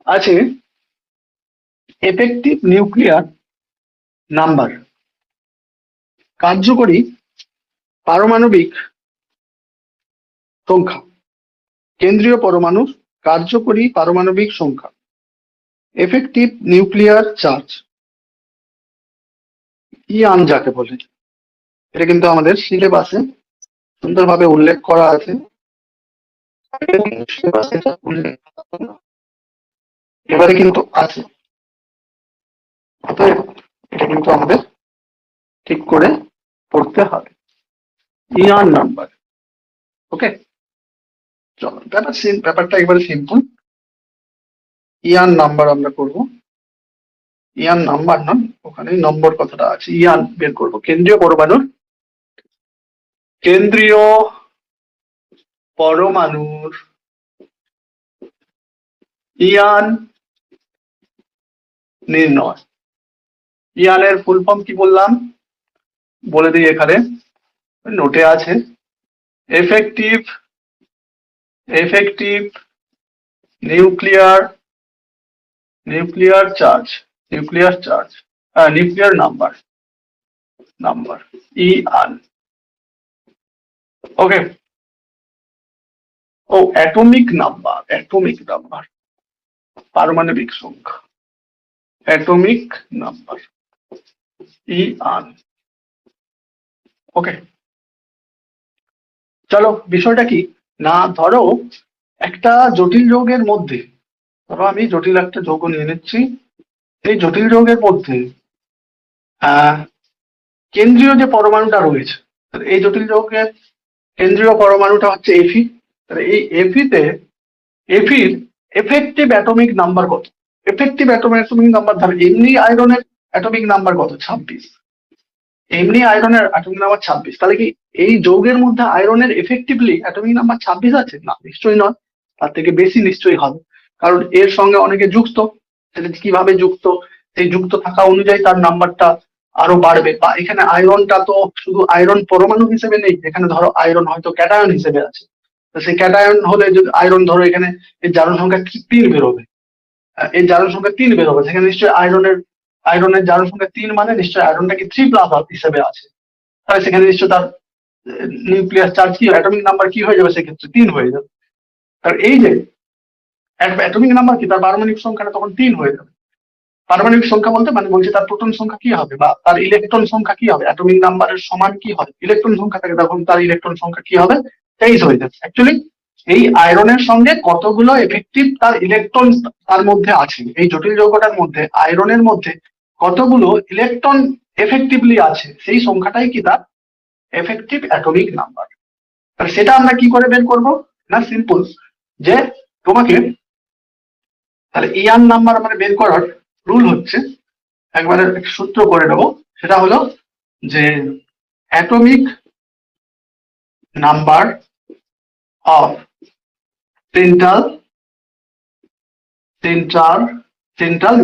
S1: আছে এফেক্টিভ নিউক্লিয়ার নাম্বার, কার্যকরী পারমাণবিক সংখ্যা, কেন্দ্রীয় পরমাণুর কার্যকরী পারমাণবিক সংখ্যা, এফেক্টিভ নিউক্লিয়ার চার্জ, ইয়ান যাকে বলে। এটা কিন্তু আমাদের সিলেবাসে সুন্দরভাবে উল্লেখ করা আছে। সিলেবাসে এটা উল্লেখ এবারে কিন্তু আছে, অতএব এটা কিন্তু আমাদের ঠিক করে পড়তে হবে। ইয়ান নাম্বার, ওকে। চলো ব্যাপারটা একবারে সিম্পল। ইয়ান নাম্বার আমরা করব, ইয়ান নাম্বার নয়, ওখানে নম্বর কথাটা আছে, ইয়ান বের করব। কেন্দ্রীয় পরমাণুর ইয়ান নির্ণয়। ইয়ানের ফুল ফর্ম কি বললাম বলে দিই, এখানে নোটে আছে। Effective nuclear charge, nuclear number ইয়ান, ওকে। ও অ্যাটমিক নাম্বার পারমাণবিক সংখ্যা, অ্যাটমিক নাম্বার ইয়ান, ওকে। চলো, বিষয়টা কি না, ধরো একটা জটিল যৌগের মধ্যে, ধরো আমি জটিল একটা যৌগ নিয়ে নিচ্ছি, এই জটিল যৌগের মধ্যে কেন্দ্রীয় যে পরমাণুটা রয়েছে, এই জটিল যৌগের কেন্দ্রীয় পরমাণুটা হচ্ছে এফি। এই এফির এফেক্টিভ অ্যাটমিক নাম্বার কত? এফেক্টিভ অ্যাটমিক নাম্বার, ধরো এমনি আয়রনের অ্যাটমিক নাম্বার কত? 26। এমনি আয়রনের অ্যাটমিক নাম্বার 26, তাহলে কি এই যৌগের মধ্যে আয়রনের এফেক্টিভলি অ্যাটমিক নাম্বার 26 আছে? না, নিশ্চয়ই নয়, তার থেকে বেশি নিশ্চয়ই হবে, কারণ এর সঙ্গে অনেকে যুক্ত। সেটা কিভাবে যুক্ত, সেই যুক্ত থাকা অনুযায়ী তার নাম্বারটা আরো বাড়বে। বা এখানে আয়রনটা তো শুধু আয়রন পরমাণু হিসেবে নেই, এখানে ধরো আয়রন হয়তো ক্যাটায়ন হিসেবে আছে, তো সেই ক্যাটায়ন হলে যদি আয়রন, ধরো এখানে এই জারণ সংখ্যা 3 বেরোবে, এই জারণ সংখ্যা 3 বেরোবে, সেখানে নিশ্চয়ই আয়রনের জারণ সংখ্যা 3, মানে নিশ্চয়ই আয়রনটা কি 3+ হিসেবে আছে, তাহলে সেখানে নিশ্চয়ই তার নিউক্লিয়ার চার্জ কি, অ্যাটমিক নাম্বার কি হয়ে যাবে, সেক্ষেত্রে 3 হয়ে যাবে। আর এই যে অ্যাটমিক নাম্বার কি, তার পারমাণবিক সংখ্যাটা তখন 3 হয়ে যাবে। পারমাণবিক সংখ্যা বলতে মানে বলছে তার প্রোটন সংখ্যা কি হবে বা তার ইলেকট্রন সংখ্যা কি হবে, অ্যাটমিক নাম্বারের সমান কি হবে, ইলেকট্রন সংখ্যা থাকে, তখন তার ইলেকট্রন সংখ্যা কি হবে, 23 হয়ে যাবে। অ্যাকচুয়ালি এই আয়রনের সঙ্গে কতগুলো এফেক্টিভ তার ইলেকট্রন তার মধ্যে আছে, এই জটিল যৌগটার মধ্যে আয়রনের মধ্যে কতগুলো ইলেকট্রন এফেক্টিভলি আছে, সেই সংখ্যাটাই কি তার এফেক্টিভ অ্যাটমিক নাম্বার। তাহলে সেটা আমরা কি করে বের করব না, সিম্পল, যে তোমাকে তাহলে ইয়ান নাম্বার মানে বের করার রুল হচ্ছে, একবারে সূত্র করে নেবো, সেটা হলো যে atomic number of central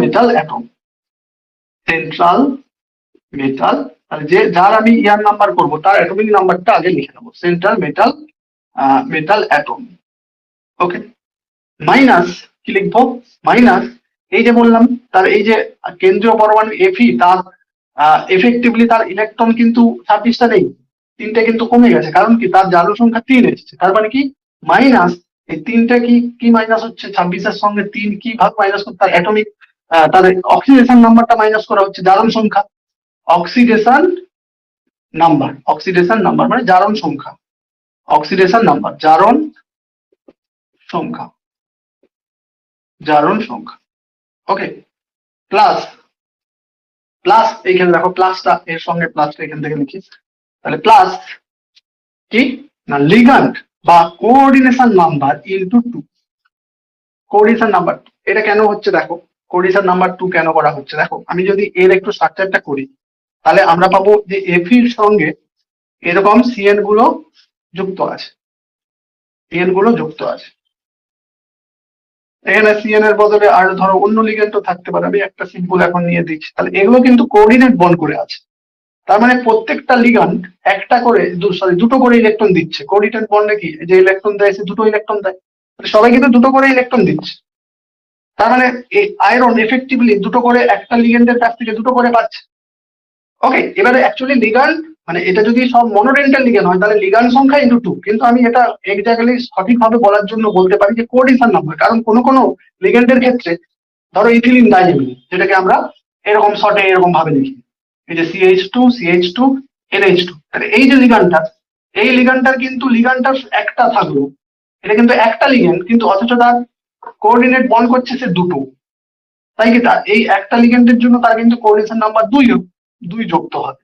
S1: metal atom, central metal, যে যার আমি ইয়ান নাম্বার করব তার অ্যাটমিক নাম্বারটা আগে লিখে নেবো, সেন্ট্রাল মেটাল অ্যাটম, ওকে। মাইনাস কি লিখবো, মাইনাস এই যে বললাম তার এই যে কেন্দ্রীয় পরমাণু এফি, তার এফেক্টিভলি তার ইলেকট্রন কিন্তু 26টা নেই, 3টে কিন্তু কমে গেছে, কারণ কি তার জারণ সংখ্যা 3 এসেছে, তার মানে কি মাইনাস এই তিনটা কি কি মাইনাস হচ্ছে 26-এর সঙ্গে 3 কি ভাগ মাইনাস করতে, তার অ্যাটমিক তার অক্সিডেশন নাম্বারটা মাইনাস করা হচ্ছে, জারণ সংখ্যা, অক্সিডেশন নাম্বার মানে জারণ সংখ্যা, অক্সিডেশন নাম্বার জারণ সংখ্যা। ওকে, প্লাস এইখানে দেখো প্লাসটা, এর সঙ্গে প্লাসটা এখান থেকে লিখি, তাহলে প্লাস কি না লিগ্যান্ড বা coordination number into 2, coordination number. এটা কেন হচ্ছে দেখো, কোঅর্ডিনেশন নাম্বার 2 কেন করা হচ্ছে দেখো, আমি যদি এর একটু স্ট্রাকচারটা করি তাহলে আমরা পাবো যে এফির সঙ্গে এরকম সিএন গুলো যুক্ত আছে, এখানে সিএন এর বদলে আর ধরো অন্য লিগ্যান্ডও থাকতে পারে, আমি একটা সিম্পল এখন নিয়ে দিচ্ছি, তাহলে এগুলো কিন্তু কোঅর্ডিনেট বন্ড করে আছে, তার মানে প্রত্যেকটা লিগ্যান্ড একটা করে দুটো করে ইলেকট্রন দিচ্ছে। কোঅর্ডিনেট বন্ডে কি যে ইলেকট্রন দেয় সে দুটো ইলেকট্রন দেয়, সবাই কিন্তু দুটো করে ইলেকট্রন দিচ্ছে, তার মানে এই আয়রন এফেক্টিভলি দুটো করে একটা লিগ্যান্ডের কাছ থেকে দুটো করে পাচ্ছে। ওকে, এবারে অ্যাকচুয়ালি লিগ্যান্ড মানে এটা যদি সব মনোডেন্টাল লিগ্যান্ড হয় তাহলে লিগ্যান্ড সংখ্যা ইনটু 2, কিন্তু আমি এটা এক্স্যাক্টলি সঠিকভাবে বলার জন্য বলতে পারি যে কোঅর্ডিনেশন নাম্বার, কারণ কোনো লিগ্যান্ডের ক্ষেত্রে ধরো ইথিলিন ডাইমিন, যেটাকে আমরা এরকম শর্টে এরকম ভাবে লিখি, এই যে CH2 NH2, তাহলে এই যে এই লিগ্যান্ডটার কিন্তু লিগ্যান্ডটা একটা থাকলো, এটা কিন্তু একটা লিগ্যান্ড, কিন্তু অথচ তার কোঅর্ডিনেট বন্ড করছে সে দুটো, তাই কি তার এই একটা লিগ্যান্ডের জন্য তার কিন্তু কোঅর্ডিনেশন নাম্বার 2 যুক্ত হবে,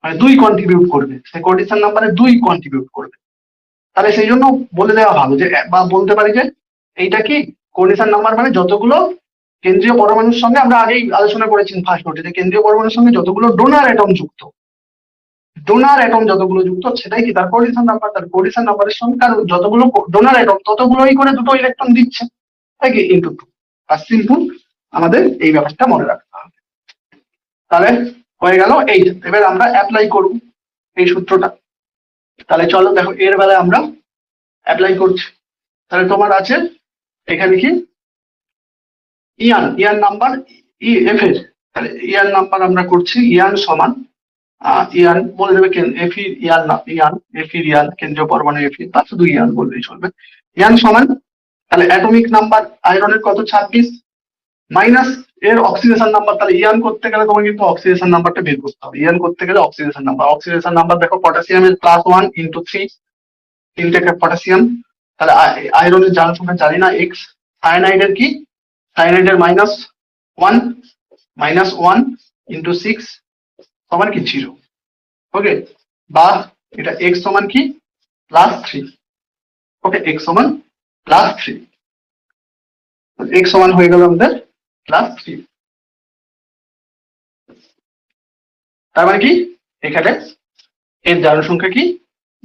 S1: মানে 2 কন্ট্রিবিউট করবে, সে কোঅর্ডিনেশন নাম্বারে 2 কন্ট্রিবিউট করবে। তাহলে সেই জন্য বলে দেওয়া ভালো যে, বা বলতে পারি যে এইটা কি কোঅর্ডিনেশন নাম্বার মানে যতগুলো কেন্দ্রীয় পরমাণুর সঙ্গে, আমরা আগেই আলোচনা করেছি ফার্স্ট নোটে, যে কেন্দ্রীয় পরমাণুর সঙ্গে যতগুলো ডোনার অ্যাটম যুক্ত, যতগুলো যুক্ত সেটাই কি তার কোঅর্ডিনেশন নাম্বার। তার কোঅর্ডিনেশন নাম্বারের সঙ্গে কারণ যতগুলো ডোনার অ্যাটম ততগুলোই করে দুটো ইলেকট্রন দিচ্ছে, তাই কি ইনটু 2। আর সিম্পল আমাদের এই ব্যাপারটা মনে রাখতে হবে। তাহলে হয়ে গেল এই, এবার আমরা অ্যাপ্লাই করব এই সূত্রটা। তাহলে চলো দেখো এর বেলায় আমরা অ্যাপ্লাই করছি। তাহলে তোমার আছে এখানে কি ইয়ান নাম্বার এফ এর, তাহলে ইয়ান নাম্বার আমরা করছি ইয়ান সমান ইয়ান বলে দেবে এফি ইয়ান কেন্দ্রীয় পরমাণু এফি, বা শুধু ইয়ান বললেই চলবে। ইয়ান সমান তাহলে অ্যাটমিক নাম্বার আয়রনের কত 26 মাইনাস এর অক্সিডেশন নাম্বার, তাহলে ইয়ান করতে গেলে তোমাকে কিন্তু অক্সিডেশন নাম্বারটা বের করতে হবে। ইয়ান করতে গেলে অক্সিডেশন নাম্বার দেখো পটাশিয়ামের +1 × 3, তিনটে পটাশিয়াম, তাহলে আয়রনের জারণ সংখ্যা জানি না x, সায়ানাইডের কি সায়ানাইডের -1 × 6 সমান কি 0। ওকে, বা এটা x সমান কি +3। ওকে, x সমান +3, x সমান হয়ে গেল আমাদের +3। তার মানে কি এখানে এর জারণ সংখ্যা কি,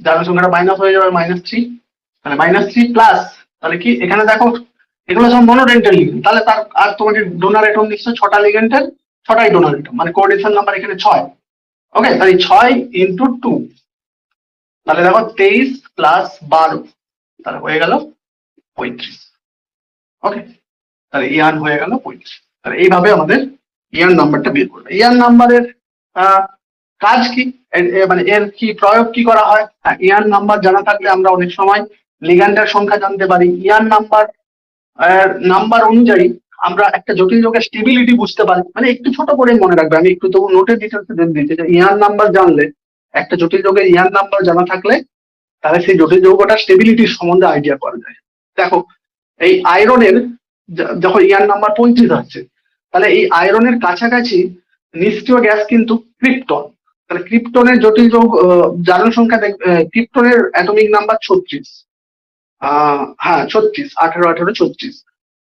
S1: জারণ সংখ্যাটা মাইনাস হয়ে যাবে -3, তাহলে -3 প্লাস, তাহলে কি এখানে দেখো এগুলো সব মনোডেন্টাল লিগ্যান্ড, তাহলে তার আর তোমাকে ডোনার অ্যাটম নিশ্চয় 6টা লিগ্যান্ডের 6টাই ডোনার অ্যাটম, মানে কোঅর্ডিনেশন নাম্বার এখানে 6। ওকে, তাহলে 6 × 2, তাহলে দেখো 23 + 12, তাহলে হয়ে গেল 35। ওকে, তাহলে ইয়ান হয়ে গেল 35। তাহলে এইভাবে আমাদের ইয়ান নাম্বারটা বের করবে। ইয়ান নাম্বারের কাজ কি, মানে এর কি প্রয়োগ কি করা হয়। ইয়ান নাম্বার জানা থাকলে আমরা অনেক সময় লিগ্যান্ডের সংখ্যা জানতে পারি। ইয়ান নাম্বার অনুযায়ী আমরা একটা জটিল যৌগের স্টেবিলিটি বুঝতে পারি, মানে একটু ছোট করে মনে রাখবে, আমি একটু তবু নোটের ডিটেলসে দিচ্ছি যে ইয়ান নাম্বার জানলে, একটা জটিল যৌগের ইয়ান নাম্বার জানা থাকলে তাহলে সেই জটিল যৌগটার স্টেবিলিটির সম্বন্ধে আইডিয়া করা যায়। দেখো এই আয়রনের যখন ইয়ান নাম্বার 35 হচ্ছে, তাহলে এই আয়রনের কাছাকাছি নিষ্ক্রিয় গ্যাস কিন্তু ক্রিপ্টন, তাহলে ক্রিপ্টনের জটিল যৌগ জারণ সংখ্যা ক্রিপ্টনের অ্যাটমিক নাম্বার 36, হ্যাঁ 36, 18 36,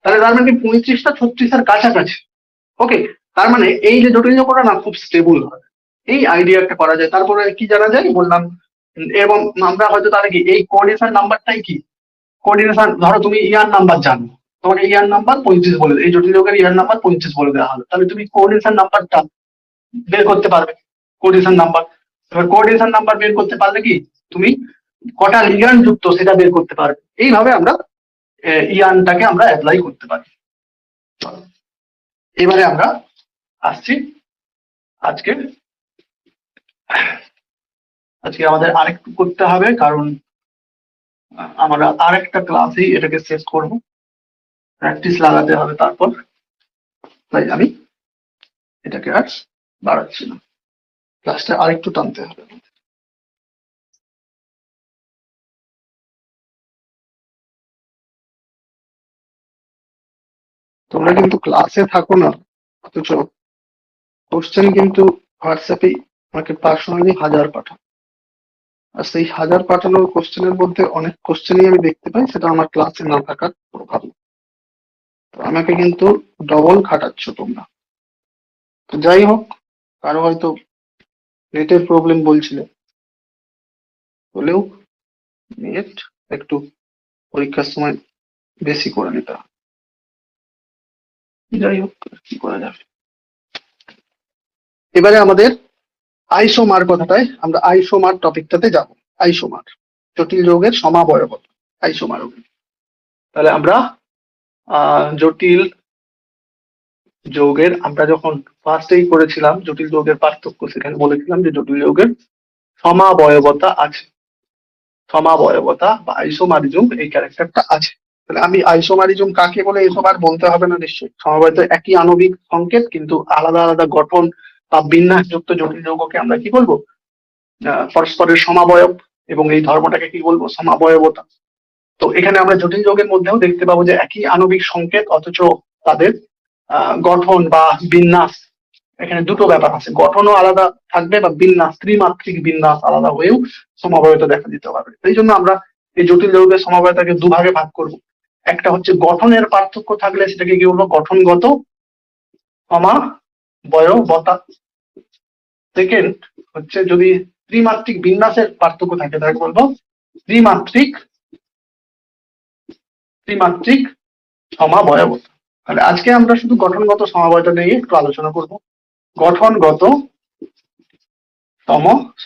S1: তাহলে তার মানে 35টা 36 এর কাছাকাছি। ওকে, তার মানে এই যে জটিল যৌগটা না খুব স্টেবল হয়, এই আইডিয়াটা করা যায়। তারপরে কি জানা যায় বললাম, এবং আমরা হয়তো তাহলে কি এই কোঅর্ডিনেশন নাম্বারটাই কি কোঅর্ডিনেশন, ধরো তুমি ইয়ার নাম্বার জানো, তোমাকে ইয়ার নাম্বার 35 বলে, এই জটিল যৌগের ইয়ার নাম্বার 35 বলে দেওয়া হলো, তাহলে তুমি কোঅর্ডিনেশন নাম্বারটা বের করতে পারবে। কোঅর্ডিনেশন নাম্বার, এবার কোঅর্ডিনেশন নাম্বার বের করতে পারলে কি তুমি কটা লিগ্যান্ড যুক্ত সেটা বের করতে পারবে। এইভাবে আমরা ইয়ানটাকে আমরা অ্যাপ্লাই করতে পারি। এবারে আমরা আসছি আজকে আমাদের আরেকটু করতে হবে, কারণ আমরা আরেকটা ক্লাসেই এটাকে শেষ করব, প্র্যাকটিস লাগাতে হবে তারপর, তাই আমি এটাকে আর বাড়াচ্ছি না, ক্লাসটা আরেকটু টানতে হবে। তোমরা কিন্তু ক্লাসে থাকো না, অথচ কোশ্চেন কিন্তু হোয়াটসঅ্যাপে আমাকে পার্সোনালি 1000 পাঠাও, আর সেই 1000 পাঠানোর কোশ্চেনের মধ্যে অনেক কোশ্চেনই আমি দেখতে পাই সেটা আমার ক্লাসে না থাকার প্রভাব। তো আমাকে কিন্তু ডবল খাটাচ্ছ তোমরা। তো যাই হোক, কারো হয়তো নেটের প্রবলেম বলছিলে, হলেও নেট একটু পরীক্ষার সময় বেশি করে নিতে হবে। যাই হোক, কি করা যাবে। এবারে আমাদের আইসোমার কথাটায় আমরা আইসোমার টপিকটাতে যাব। আইসোমার, জটিল যৌগের সমাবয়বতা, আইসোমার। তাহলে আমরা জটিল যৌগের, আমরা যখন ফার্স্টেই করেছিলাম জটিল যৌগের পার্থক্য, সেখানে বলেছিলাম যে জটিল যৌগের সমাবয়বতা আছে, সমাবয়বতা বা আইসোমারিজম এই ক্যারেক্টারটা আছে। তাহলে আমি আইসোমারিজম কাকে বলে এসব আর বলতে হবে না নিশ্চয়ই। সমবায়িত একই আণবিক সংকেত কিন্তু আলাদা আলাদা গঠন বা বিন্যাসযুক্ত জটিল যৌগকে আমরা কি বলবো? পরস্পরের সমাবয়ব, এবং এই ধর্মটাকে কি বলবো? সমাবয়বতা। তো এখানে আমরা জটিল যৌগের মধ্যেও দেখতে পাবো যে একই আণবিক সংকেত, অথচ তাদের গঠন বা বিন্যাস, এখানে দুটো ব্যাপার আছে, গঠনও আলাদা থাকবে বা বিন্যাস, ত্রিমাত্রিক বিন্যাস আলাদা হয়েও সমবায়তা দেখা দিতে পারবে। এই জন্য আমরা এই জটিল যৌগের সমবায়তাকে দুভাগে ভাগ করব। একটা হচ্ছে গঠনের পার্থক্য থাকলে সেটাকে কি বলবো? গঠনগত সমাবয়বতা। সেকেন্ড হচ্ছে যদি ত্রিমাত্রিক বিন্যাসের পার্থক্য থাকে তাকে বলবো ত্রিমাত্রিক ত্রিমাত্রিক সমাবয়বতা। তাহলে আজকে আমরা শুধু গঠনগত সমবায়তা নিয়ে একটু আলোচনা করব। গঠনগত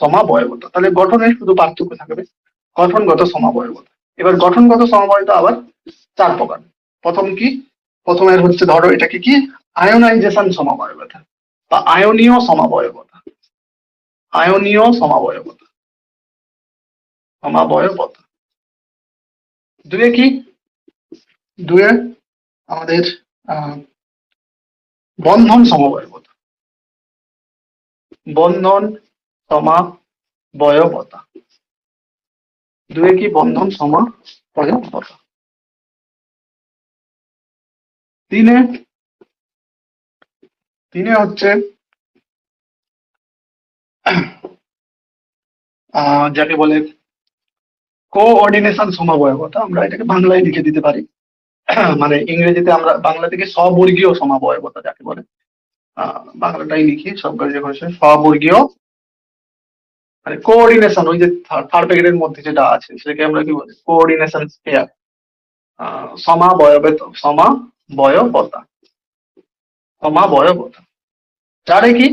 S1: সমাবয়বতা, তাহলে গঠনের শুধু পার্থক্য থাকবে গঠনগত সমাবয়বতা। এবার গঠনগত সমবায়তা আবার 4 প্রকার। প্রথম কি? প্রথমের হচ্ছে ধরো এটাকে কি আয়োনাইজেশন সমবায়বতা বা আয়নীয় সমবায়বতা, আয়নীয় সমবায়বতা, সমাবয়বতা। দুয়ে কি? দুয়ে আমাদের বন্ধন সমবায়বতা, বন্ধন সমাবয়বতা। দুয়ে কি? বন্ধন সমাবয়বতা। তিনে হচ্ছে যাকে বলে কোঅর্ডিনেশন সমবায়বতা, আমরা এটাকে বাংলায় লিখে দিতে পারি, মানে ইংরেজিতে আমরা বাংলা থেকে স্ববর্গীয় সমবায়বতা যাকে বলে, বাংলাটাই লিখি সব কাজে হয়েছে স্ববর্গীয়, মানে কোঅর্ডিনেশন, ওই যে থার্ড প্যাকেটের মধ্যে যেটা আছে সেটাকে আমরা কি বলি? কোঅর্ডিনেশন স্পেয়ার, সমাবয়বতা, সমাবয়বতা। চারে কি?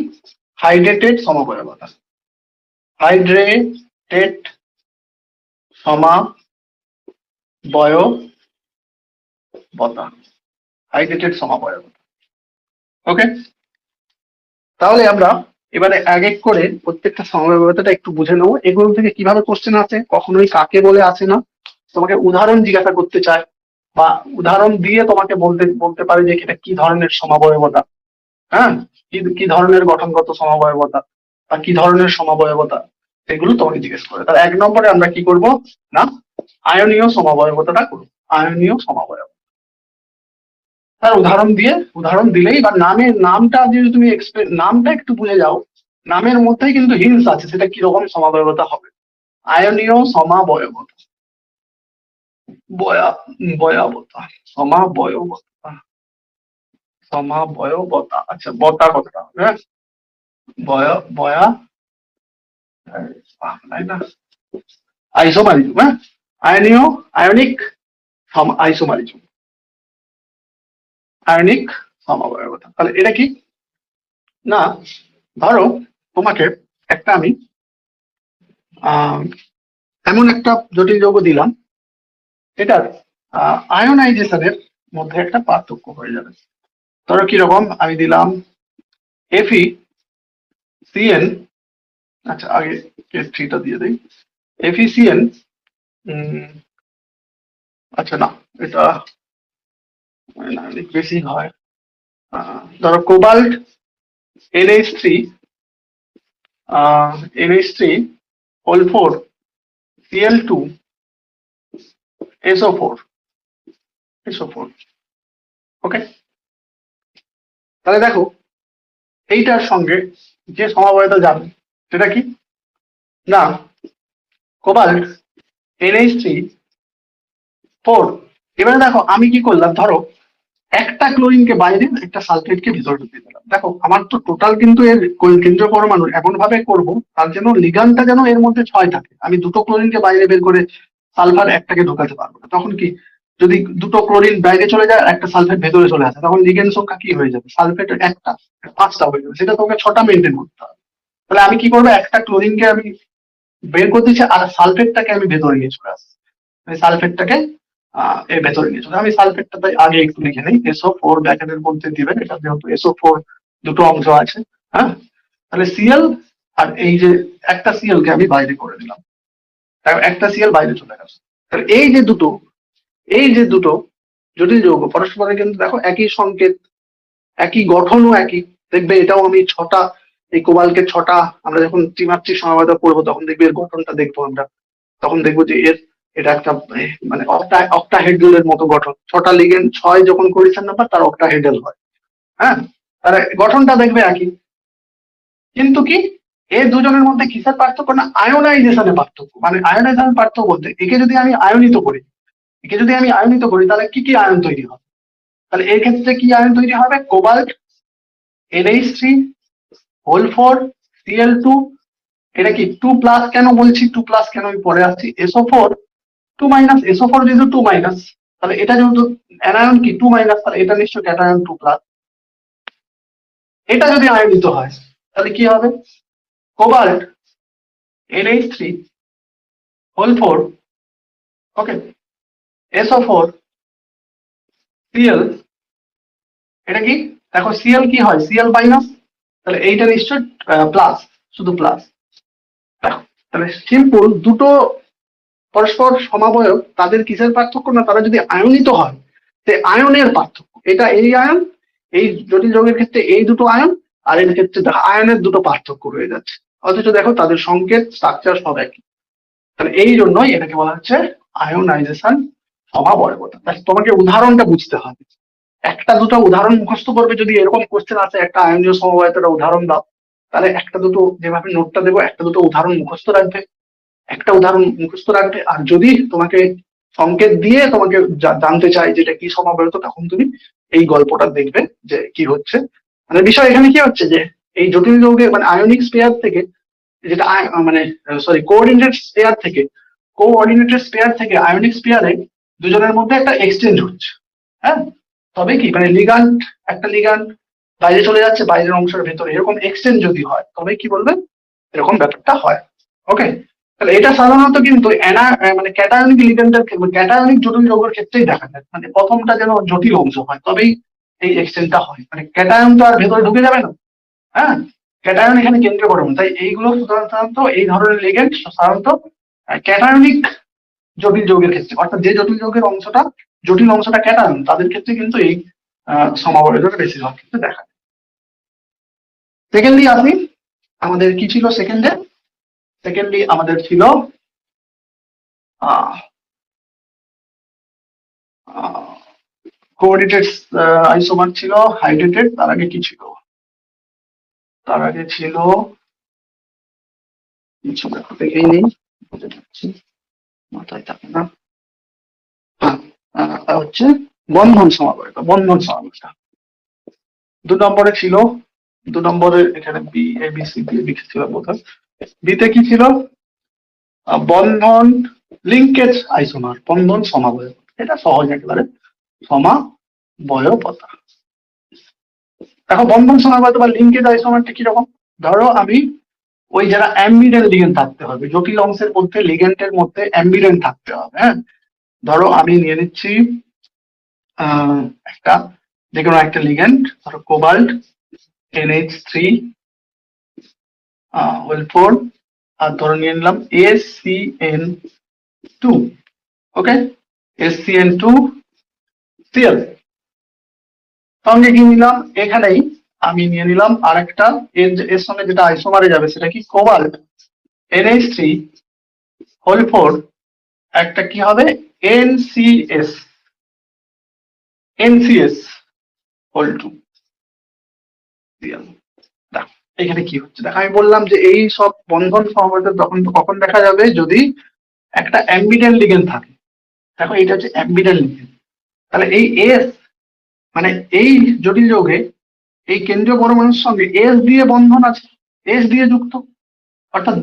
S1: হাইড্রেটেড সমবায়বতা, হাইড্রেটেড সমাবয়বতা, হাইড্রেটেড সমবায়বতা। ওকে, তাহলে আমরা এবারে এক এক করে প্রত্যেকটা সমবায়বতাটা একটু বুঝে নেবো। এগুলো থেকে কিভাবে কোশ্চেন আসে, কখনোই কাকে বলে আসে না, তোমাকে উদাহরণ জিজ্ঞাসা করতে চায় বা উদাহরণ দিয়ে তোমাকে বলতে পারে যে এটা কি ধরনের সমবায়বতা, হ্যাঁ, কি ধরনের গঠনগত সমবায়বতা বা কি ধরনের সমবায়বতা, এগুলো তোমাকে জিজ্ঞেস করে। তাহলে 1 নম্বরে আমরা কি করব না, আয়নীয় সমবায়বতাটা করবো, আয়নীয় সমবায়বতা। তার উদাহরণ দিলেই বা নামটা যদি তুমি নামটা একটু বুঝে যাও, নামের মধ্যেই কিন্তু হিন্টস আছে সেটা কিরকম সমাবয়বতা হবে। আয়নীয় সমাবয়বতা, বয়াবতা, সমাবয়বতা, সমাবয়বতা। আচ্ছা, বতা কথাটা হবে, হ্যাঁ, বয়া, তাই না, আইসোমারিজম, হ্যাঁ, আয়নিক আইসোমারিজম, আয়নিক সমবায়বতা। তাহলে এটা কি না, ধরো তোমাকে একটা আমি এমন একটা জটিল যৌগ দিলাম, এটার আয়োনাইজেশনের মধ্যে একটা পার্থক্য হয়ে যাবে। ধরো কিরকম, আমি দিলাম FeCN, আচ্ছা আগে F3টা দিয়ে দিই, FeCN আচ্ছা না, এটা অনেক বেশি হয়। ধরো cobalt NH3 NH3 OL4 Cl2 SO4 ওকে। তাহলে দেখো এইটার সঙ্গে যে সমবায়তা যাবে সেটা কি না, কোবাল্ট NH3 4। এবারে দেখো আমি কি করলাম, ধরো একটা ক্লোরিনকে বাইরে একটা সালফেটকে ভিতরে ঢুকিয়ে দিলাম। দেখো আমার তো টোটাল কিন্তু এর কেন্দ্রীয় পরমাণু এমন ভাবে করবো তার জন্য লিগানটা যেন এর মধ্যে 6 থাকে। আমি দুটো ক্লোরিনকে বাইরে বের করে সালফার একটাকে ঢোকাতে পারবো না। তখন কি, যদি দুটো ক্লোরিন বাইরে চলে যায় আর একটা সালফেট ভেতরে চলে আসে, তখন লিগেন্ড সংখ্যা কি হয়ে যাবে, সালফেটের একটা 5টা হয়ে যাবে। সেটা তোমাকে 6টা মেনটেন করতে হবে। তাহলে আমি কি করবো, একটা ক্লোরিনকে আমি বের করে দিচ্ছি আর সালফেটটাকে আমি ভেতরে নিয়ে চলে আসছি। সালফেটটাকে এর ভেতরে নিয়ে চলে, আমি সালফেটটা তাই আগে একটু লিখে নিই। SO4 ব্র্যাকেটের মধ্যে দিবেন, এটা যেহেতু SO4 দুটো অংশ আছে। হ্যাঁ, তাহলে Cl আর এই যে একটা Cl কে আমি বাইরে করে দিলাম, একটা Cl বাইরে চলে গেছে। তাহলে এই যে দুটো জটিল যৌগ পরস্পরের কিন্তু দেখো একই সংকেত, একই গঠনও একই। দেখবে এটাও আমি 6টা, এই কোবালকে 6টা, আমরা যখন ত্রিমাত্রিক সমবায়তা করবো তখন দেখবে এর গঠনটা দেখবো আমরা। তখন দেখবো যে এটা একটা মানে অক্টাহেড্রালের মতো গঠন। 6টা লিগেন্ড, 6 যখন কোরিশন নাম্বার তার অক্টাহেড্রাল হয়। হ্যাঁ, তাহলে গঠনটা দেখবে একই। কিন্তু কি, এই দুজনের মধ্যে কিসের পার্থক্য না, আয়োনাইজেশনের পার্থক্য। মানে আয়োনাইজেশনের পার্থক্য বলতে একে যদি আমি আয়নিত করি তাহলে কি কি আয়ন তৈরি হবে। তাহলে এর ক্ষেত্রে কি আয়ন তৈরি হবে, কোবাল্ট NH3 OL4 Cl2। এটা কি 2+, কেন বলছি 2+, কেন আমি পরে আসছি। SO4 2-, SO4 যেহেতু 2-, তাহলে এটা যেহেতু অ্যানায়ন কি 2-, তাহলে এটা নিশ্চয়ই ক্যাটায়ন 2+। এটা যদি আয়নিত হয় তাহলে কি হবে, কোবাল্ট NH3OL4 ওকে SO4 Cl। এটা কি, দেখো Cl কি হয়, Cl-, তাহলে এইটা নিশ্চয় প্লাস, শুধু প্লাস। তাহলে সিম্পল দুটো পরস্পর সমাবয়ব, তাদের কিসের পার্থক্য না, তারা যদি আয়নিত হয় সে আয়নের পার্থক্য। এটা এই আয়ন, এই জটিল যৌগের ক্ষেত্রে এই দুটো আয়ন, আর এর ক্ষেত্রে দেখো আয়নের দুটো পার্থক্য রয়ে যাচ্ছে, অথচ দেখো তাদের সংকেত স্ট্রাকচার সব একই। তাহলে এই জন্যই এটাকে বলা হচ্ছে আয়োনাইজেশন সমাবয়বতা। তোমাকে উদাহরণটা বুঝতে হবে, একটা দুটো উদাহরণ মুখস্থ করবে। যদি এরকম কোশ্চেন আসে একটা আয়নীয় সমবায়তার উদাহরণ দাও, তাহলে একটা দুটো যেভাবে নোটটা দেবো একটা দুটো উদাহরণ মুখস্থ রাখবে, আর যদি তোমাকে সংকেত দিয়ে তোমাকে জানতে চাই যেটা কি সমাবয়ত, তখন তুমি এই গল্পটা দেখবে যে কি হচ্ছে। মানে বিষয় এখানে কি হচ্ছে যে এই জটিল যৌগে মানে আয়নিক স্পেয়ার থেকে যেটা মানে সরি কোঅর্ডিনেটেড স্পেয়ার থেকে আয়নিক স্পেয়ারে দুজনের মধ্যে একটা এক্সচেঞ্জ হচ্ছে। হ্যাঁ, তবে কি মানে একটা লিগান্ড বাইরে চলে যাচ্ছে, বাইরের অংশের ভেতরে এরকম এক্সচেঞ্জ যদি হয় তবে কি বলবেন এরকম ব্যাপারটা হয়। ওকে, তাহলে এটা সাধারণত কিন্তু মানে ক্যাটায়নিক লিগ্যান্ডের ক্যাটায়নিক জটিল যৌগের ক্ষেত্রেই দেখা যায়। মানে প্রথমটা যেন জটিল অংশ হয় তবেই এই এক্সচেঞ্জটা হয়। মানে ক্যাটায়ন তো আর ভেতরে ঢুকে যাবে না। হ্যাঁ, ক্যাটায়ন এখানে কেন্দ্রীয় পরমাণু, তাই এইগুলো সাধারণত এই ধরনের লিগ্যান্ড সাধারণত ক্যাটায়নিক জটিল যৌগের ক্ষেত্রে, অর্থাৎ যে জটিল অংশটা ক্যাটায়ন তাদের ক্ষেত্রে কিন্তু এই সমাবয়বতা বেশিরভাগ ক্ষেত্রে দেখা যায়। সেকেন্ডলি আপনি আমাদের কি ছিল, সেকেন্ডলি আমাদের ছিল কোঅর্ডিনেটেড আইসোমার ছিল, হাইড্রেটেড। তার আগে কি ছিল, তার আগে ছিল কিছু দেখেই নেই, মাথায় থাকে না। হচ্ছে বন্ধন সমাবয়তা। 2 নম্বরে ছিল, 2 নম্বরের এখানে BABCD লিখেছিল বোধহয়। বিতে কি ছিল, বন্ধন লিঙ্কেজ আইসোমার, বন্ধন সমাবয়ব। এটা সহজ একেবারে, সমাবয়বতা। দেখো বন্ধন সমাবয়তা বা লিঙ্কেজ আইসোমারটা কিরকম, ধরো আমি ওই যারা অ্যাম্বিডেন্ট লিগেন্ড থাকতে হবে, জটিল অংশের মধ্যে লিগেন্ডের মধ্যে অ্যাম্বিডেন্ট থাকতে হবে। হ্যাঁ, ধরো আমি নিয়ে নিচ্ছি একটা যেকোনো একটা লিগেন্ড, ধরো কোবাল্ট NH3OL4 আর ধরে নিয়ে নিলাম ACN2। ওকে, HCN2Cl। সঙ্গে কি নিলাম, এখানেই আমি নিয়ে নিলাম আরেকটা, এর সঙ্গে যেটা আইসোমারে যাবে সেটা কি কোবাল্ট NH3 একটা কি হবে NCS হল 2। এখানে কি হচ্ছে দেখো, আমি বললাম যে এই সব বন্ধন সমবেত কখন দেখা যাবে, যদি একটা অ্যাম্বিডেন্ট লিগেন্ড থাকে। দেখো এটা হচ্ছে অ্যাম্বিডেন্ট লিগেন্ড, তাহলে এই এস মানে এই জটিল যৌগে এই কেন্দ্রীয় পরমাণুর সঙ্গে এস দিয়ে বন্ধন আছে, এস দিয়ে যুক্ত, অর্থাৎ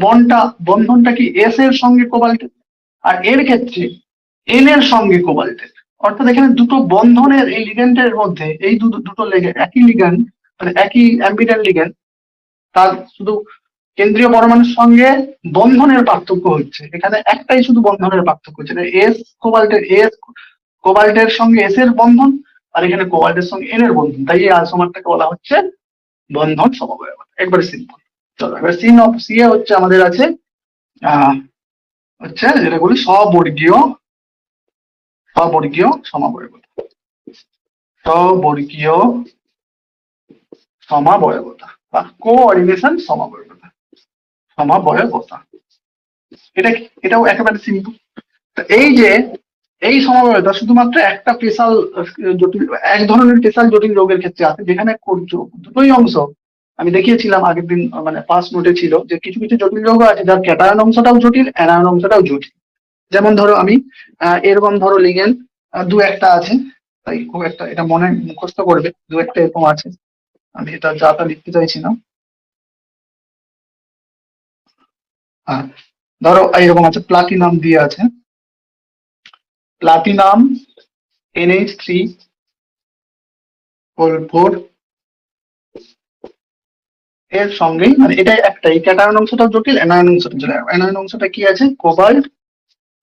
S1: বন্ধনটা কি এস এর সঙ্গে কোবাল্টের, আর এর ক্ষেত্রে এন এর সঙ্গে কোবাল্টের। অর্থাৎ এখানে দুটো বন্ধনের এই লিগ্যান্ডের মধ্যে এই দুটো একই লিগ্যান্ড, মানে একই অ্যাম্বিডেন্ট লিগ্যান্ড, তার শুধু কেন্দ্রীয় পরমাণুর সঙ্গে বন্ধনের পার্থক্য হচ্ছে, এখানে একটাই শুধু বন্ধনের পার্থক্য হচ্ছে, এস কোবাল্টের সঙ্গে এস এর বন্ধন, আর এখানে কোবাল্টের সঙ্গে এন এর বন্ধন, তাই এই আইসোমারটাকে বলা হচ্ছে বন্ধন সমবায়বতা। একবারে সিম্পল। চলো এবার সি এ হচ্ছে আমাদের আছে হচ্ছে যেটা বলি স্ববর্গীয় সমাবয়বতা। স্ববর্গীয় সমাবয়বতা বা কোঅর্ডিনেশন সমাবয়বতা। এটাও একেবারে সিম্পল। এই যে এই সমবায়তা শুধুমাত্র একটা স্পেশাল জটিল, এক ধরনের স্পেশাল জটিল রোগের ক্ষেত্রে আছে, যেখানে দুটোই অংশ আমি দেখিয়েছিলাম আগের দিন, মানে ফার্স্ট নোটে ছিল যে কিছু কিছু জটিল রোগ আছে যার ক্যাটায়ন অংশটাও জটিল, অ্যানায়ন অংশটাও জটিল। যেমন ধরো আমি এরকম ধরো লিগেন্ড দু একটা আছে, তাই খুব একটা এটা মনে মুখস্থ করবে, দু একটা এরকম আছে, আমি এটা যাতা লিখতে চাইছি না। হ্যাঁ, ধরো এরকম আছে, প্লাটিনাম দিয়ে আছে, প্লাটিনাম NH3 এর সঙ্গেই, মানে এটা একটাই ক্যাটায়ন অংশটাও জটিল, অ্যানায়ন অংশটা জটিল। অ্যানায়ন অংশটা কি আছে, কোবাল্ট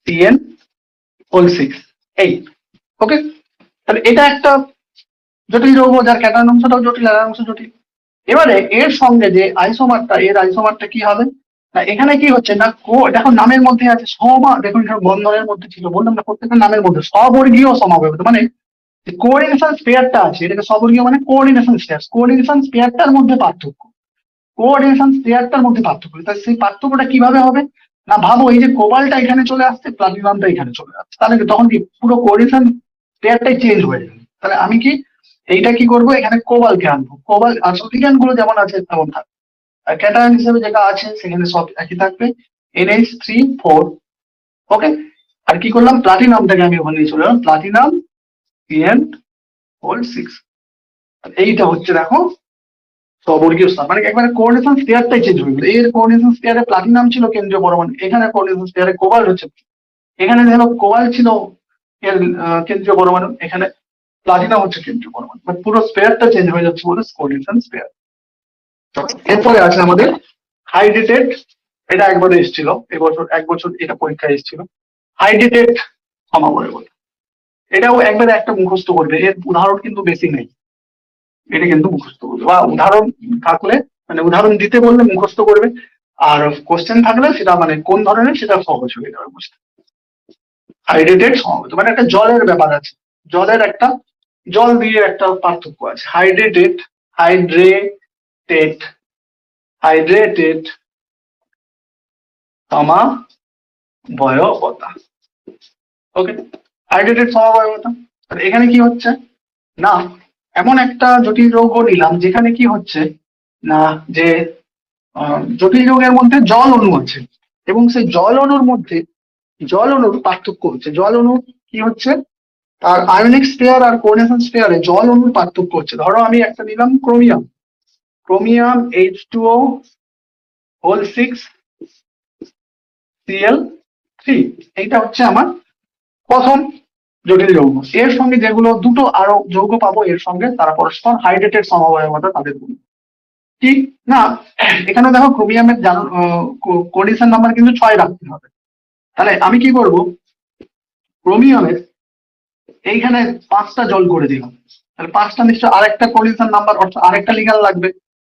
S1: CN6 এই। ওকে, তাহলে এটা একটা জটিল যৌগ যার ক্যাটায়ন অংশটাও জটিল, অ্যানায়ন অংশ জটিল। এবারে এর সঙ্গে যে আইসোমারটা কি হবে না, এখানে কি হচ্ছে না, দেখো নামের মধ্যে আছে দেখুন এখানে বন্ধনের মধ্যে ছিল, বললাম না প্রত্যেকটা নামের মধ্যে স্ববর্গীয় সমাবয়বতা, মানে কোঅর্ডিনেশন স্পেয়ারটা আছে, এটাকে স্ববর্গীয় মানে কোঅর্ডিনেশন স্পেয়ারটার মধ্যে পার্থক্য, তাহলে সেই পার্থক্যটা কিভাবে হবে না, ভাবো এই যে কোবাল্টটা এখানে চলে আসছে, প্লাটিনামটা এখানে চলে আসছে, তাহলে তখন কি পুরো কোঅর্ডিনেশন স্পেয়ারটাই চেঞ্জ হয়ে যাবে। তাহলে আমি কি এইটা কি করবো, এখানে কোবাল্টকে আনবো, কোবাল্ট আর লিগ্যান্ড গুলো যেমন আছে তেমন থাকবে, আর ক্যাটায়ন হিসেবে যেটা আছে সেখানে সব একই থাকবে, NH3 ওকে। আর কি করলাম, প্লাটিনামটাকে আমি ওখানে নিয়ে চলে এলাম, প্লাটিনাম CN6। এইটা হচ্ছে দেখো স্ববর্গীয় স্থান, মানে একবারে কোঅর্ডিনেশন স্পেয়ারটাই চেঞ্জ হয়ে গেল। এর কোঅর্ডিনেশন স্পেয়ারে প্লাটিনাম ছিল কেন্দ্রীয় পরমাণু, এখানে কোঅর্ডিনেশন স্পেয়ারে কোবাল্ট হচ্ছে, এখানে দেখো কোবাল্ট ছিল এর কেন্দ্রীয় পরমাণু, এখানে প্লাটিনাম হচ্ছে কেন্দ্রীয় পরমাণু, মানে পুরো স্পেয়ারটা চেঞ্জ হয়ে যাচ্ছে বলে কোঅর্ডিনেশন স্পেয়ার। এরপরে আছে আমাদের হাইড্রেটেড, এটা একবারে এসেছিল এক বছর এটা পরীক্ষায় এসেছিল, হাইড্রেটেড সমাবয়বতা। এটাও একবারে একটা মুখস্থ করবে, এর উদাহরণ কিন্তু বেশি নেই, এটা কিন্তু মুখস্থ করবে, বা উদাহরণ থাকলে মানে উদাহরণ দিতে বললে মুখস্থ করবে, আর কোশ্চেন থাকলে সেটা মানে কোন ধরনের সেটা সহজ হয়ে যাবে বুঝতে। হাইড্রেটেড সমাবয়বতা মানে একটা জলের ব্যাপার আছে, জল দিয়ে একটা পার্থক্য আছে, হাইড্রেটেড সমাবয়বতা। ওকে, হাইড্রেটেড সমাবয়বতা। এখানে কি হচ্ছে না, এমন একটা জটিল রোগও নিলাম যেখানে কি হচ্ছে না, যে জটিল রোগের মধ্যে জল অণু আছে, এবং সেই জল অণুর পার্থক্য হচ্ছে, জল অণু কি হচ্ছে তার আয়নিক স্পেয়ার আর কোঅর্ডিনেশন স্পেয়ারে জল অণুর পার্থক্য হচ্ছে। ধরো আমি একটা নিলাম ক্রোমিয়াম H2O6 Cl3, এইটা হচ্ছে আমার প্রথম জটিল যৌগ। এর সঙ্গে যেগুলো দুটো আরো যৌগ পাবো এর সঙ্গে, তারা পরস্পর হাইড্রেটেড সমবায়বতা তাদের গুণ, ঠিক না। এখানে দেখো ক্রোমিয়ামের কোঅর্ডিনেশন নাম্বার কিন্তু 6 রাখতে হবে, তাহলে আমি কি করব, ক্রোমিয়ামের এইখানে 5টা জল করে দিলাম, তাহলে 5টা নিশ্চয় আরেকটা কোঅর্ডিনেশন নাম্বার, অর্থাৎ আরেকটা লিগ্যান্ড লাগবে,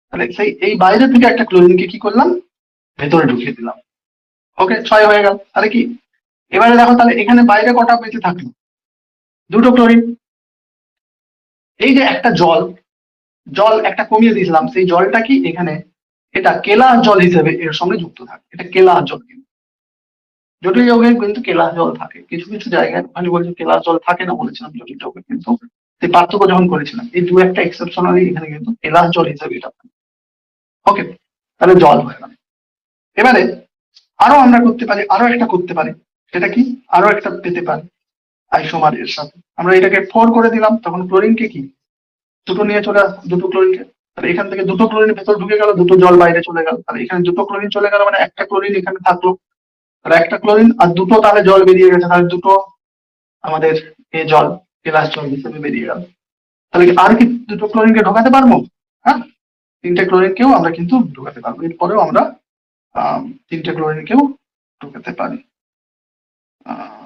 S1: তাহলে সেই এই বাইরে থেকে একটা ক্লোরিনকে কি করলাম ভেতরে ঢুকিয়ে দিলাম। ওকে, 6 হয়ে গেল। তাহলে কি এবারে দেখো, তাহলে এখানে বাইরে কটা বেঁচে থাকলো, দুটো ক্লোরিন। এই যে একটা জল একটা কমিয়ে দিয়েছিলাম, সেই জলটা কি এখানে এটা কেলাস জল হিসেবে এর সঙ্গে যুক্ত থাকে। এটা কেলাস জল, কিন্তু জটিল যৌগে কিন্তু কেলাস জল থাকে। কিছু কিছু জায়গায় আমি বলছি কেলাস জল থাকে না, বলেছিলাম জটিল যৌগে, কিন্তু সেই পার্থক্য যখন করেছিলাম এই দু একটা এক্সেপশনালি এখানে কিন্তু কেলাস জল হিসেবে এটা। ওকে, তাহলে জল হয়ে গেল। এবারে আরো আমরা করতে পারি, আরো একটা করতে পারি। সেটা কি? আরো একটা পেতে পারি আইসোমার এর সাথে। আমরা এটাকে 4 করে দিলাম, তখন ক্লোরিনকে কি দুটো নিয়ে চলে আসবো, দুটো ক্লোরিনকে। তাহলে এখান থেকে দুটো ক্লোরিন ভেতর ঢুকে গেল, দুটো জল বাইরে চলে গেল। তাহলে এখানে দুটো ক্লোরিন চলে গেল, মানে একটা ক্লোরিন এখানে থাকলো। তাহলে একটা ক্লোরিন আর দুটো তাহলে জল বেরিয়ে গেছে, তাহলে দুটো আমাদের এই জল কেলাস জল হিসেবে বেরিয়ে গেল। তাহলে আর কি দুটো ক্লোরিনকে ঢোকাতে পারবো? হ্যাঁ, তিনটে ক্লোরিনকেও আমরা কিন্তু ঢোকাতে পারবো। এরপরেও আমরা তিনটে ক্লোরিনকেও ঢোকাতে পারি।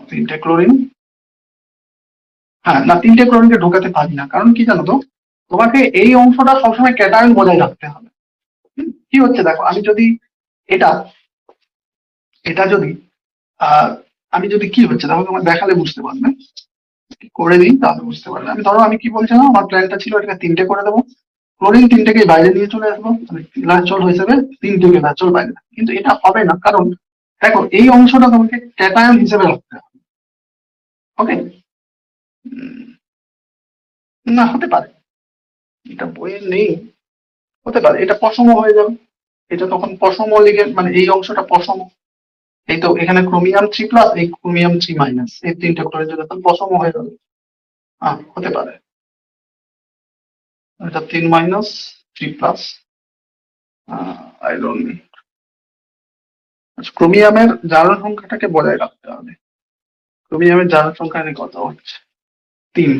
S1: তিনটে ক্লোরিন, হ্যাঁ না, তিনটে ক্লোরিনকে ঢোকাতে পারি না। কারণ কি জানো তো, তোমাকে এই অংশটা সবসময় ক্যাটায়ন বজায় রাখতে হবে। কি হচ্ছে দেখো, আমি যদি এটা এটা যদি আমি যদি কি হচ্ছে দেখো, তোমার দেখালে বুঝতে পারবে, করে দিই তাহলে বুঝতে পারবে। আমি ধরো আমি কি বলছিলাম, আমার প্ল্যানটা ছিল এটাকে তিনটে করে দেবো, ক্লোরিন তিনটেকে বাইরে নিয়ে চলে আসবো, কেলাস জল হিসেবে তিনটে কেলাস জল বাইরে। কিন্তু এটা হবে না, কারণ দেখো এই অংশটা তোমাকে ক্যাটায়ন হিসেবে রাখতে হবে। ওকে, না হতে পারে, এটা বইয়ে নেই, হতে পারে এটা পশম হয়ে যাবে। এটা তখন পশম লিগেন্ড, মানে এই অংশটা পশম। এই তো এখানে ক্রোমিয়াম 3+, এই ক্রোমিয়াম 3-, এই তিনটে ক্লোরিন যদি তখন পশম হয়ে যাবে। হতে পারে এটা 3-, 3+, আই ডোন্ট নো। ক্রোমিয়ামের জারণ সংখ্যাটাকে বজায় রাখতে হবে। ক্রোমিয়ামের জারণ সংখ্যা এখানে কত হচ্ছে? 3।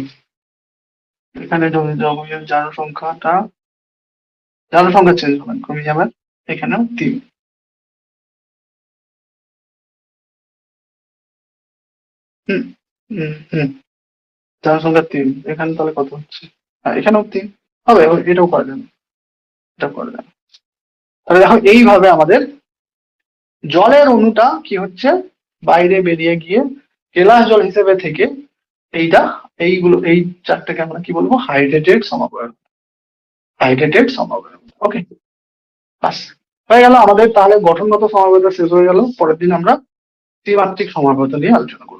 S1: এখানে যদি জারণ সংখ্যাটা, জারণ সংখ্যা চেঞ্জ হবে ক্রোমিয়ামের, এখানেও 3। হুম হুম হুম, জারণ সংখ্যা 3, এখানে তাহলে কত হচ্ছে? এখানেও 3 হবে, এটাও করে দেন, এটাও করে দেন। তাহলে দেখো এইভাবে আমাদের জলের অণুটা কি হচ্ছে, বাইরে বেরিয়ে গিয়ে কেলাস জল হিসেবে থেকে এইগুলো এই চারটাকে আমরা কি বলবো? হাইড্রেটেড সমাবয়ব। হাইড্রেটেড সমাবয়ব। ওকে, বাস হয়ে গেল আমাদের। তাহলে গঠনগত সমাবয়বতা শেষ হয়ে গেল। পরের দিন আমরা ত্রিমাত্রিক সমাবয়বতা নিয়ে আলোচনা করবো।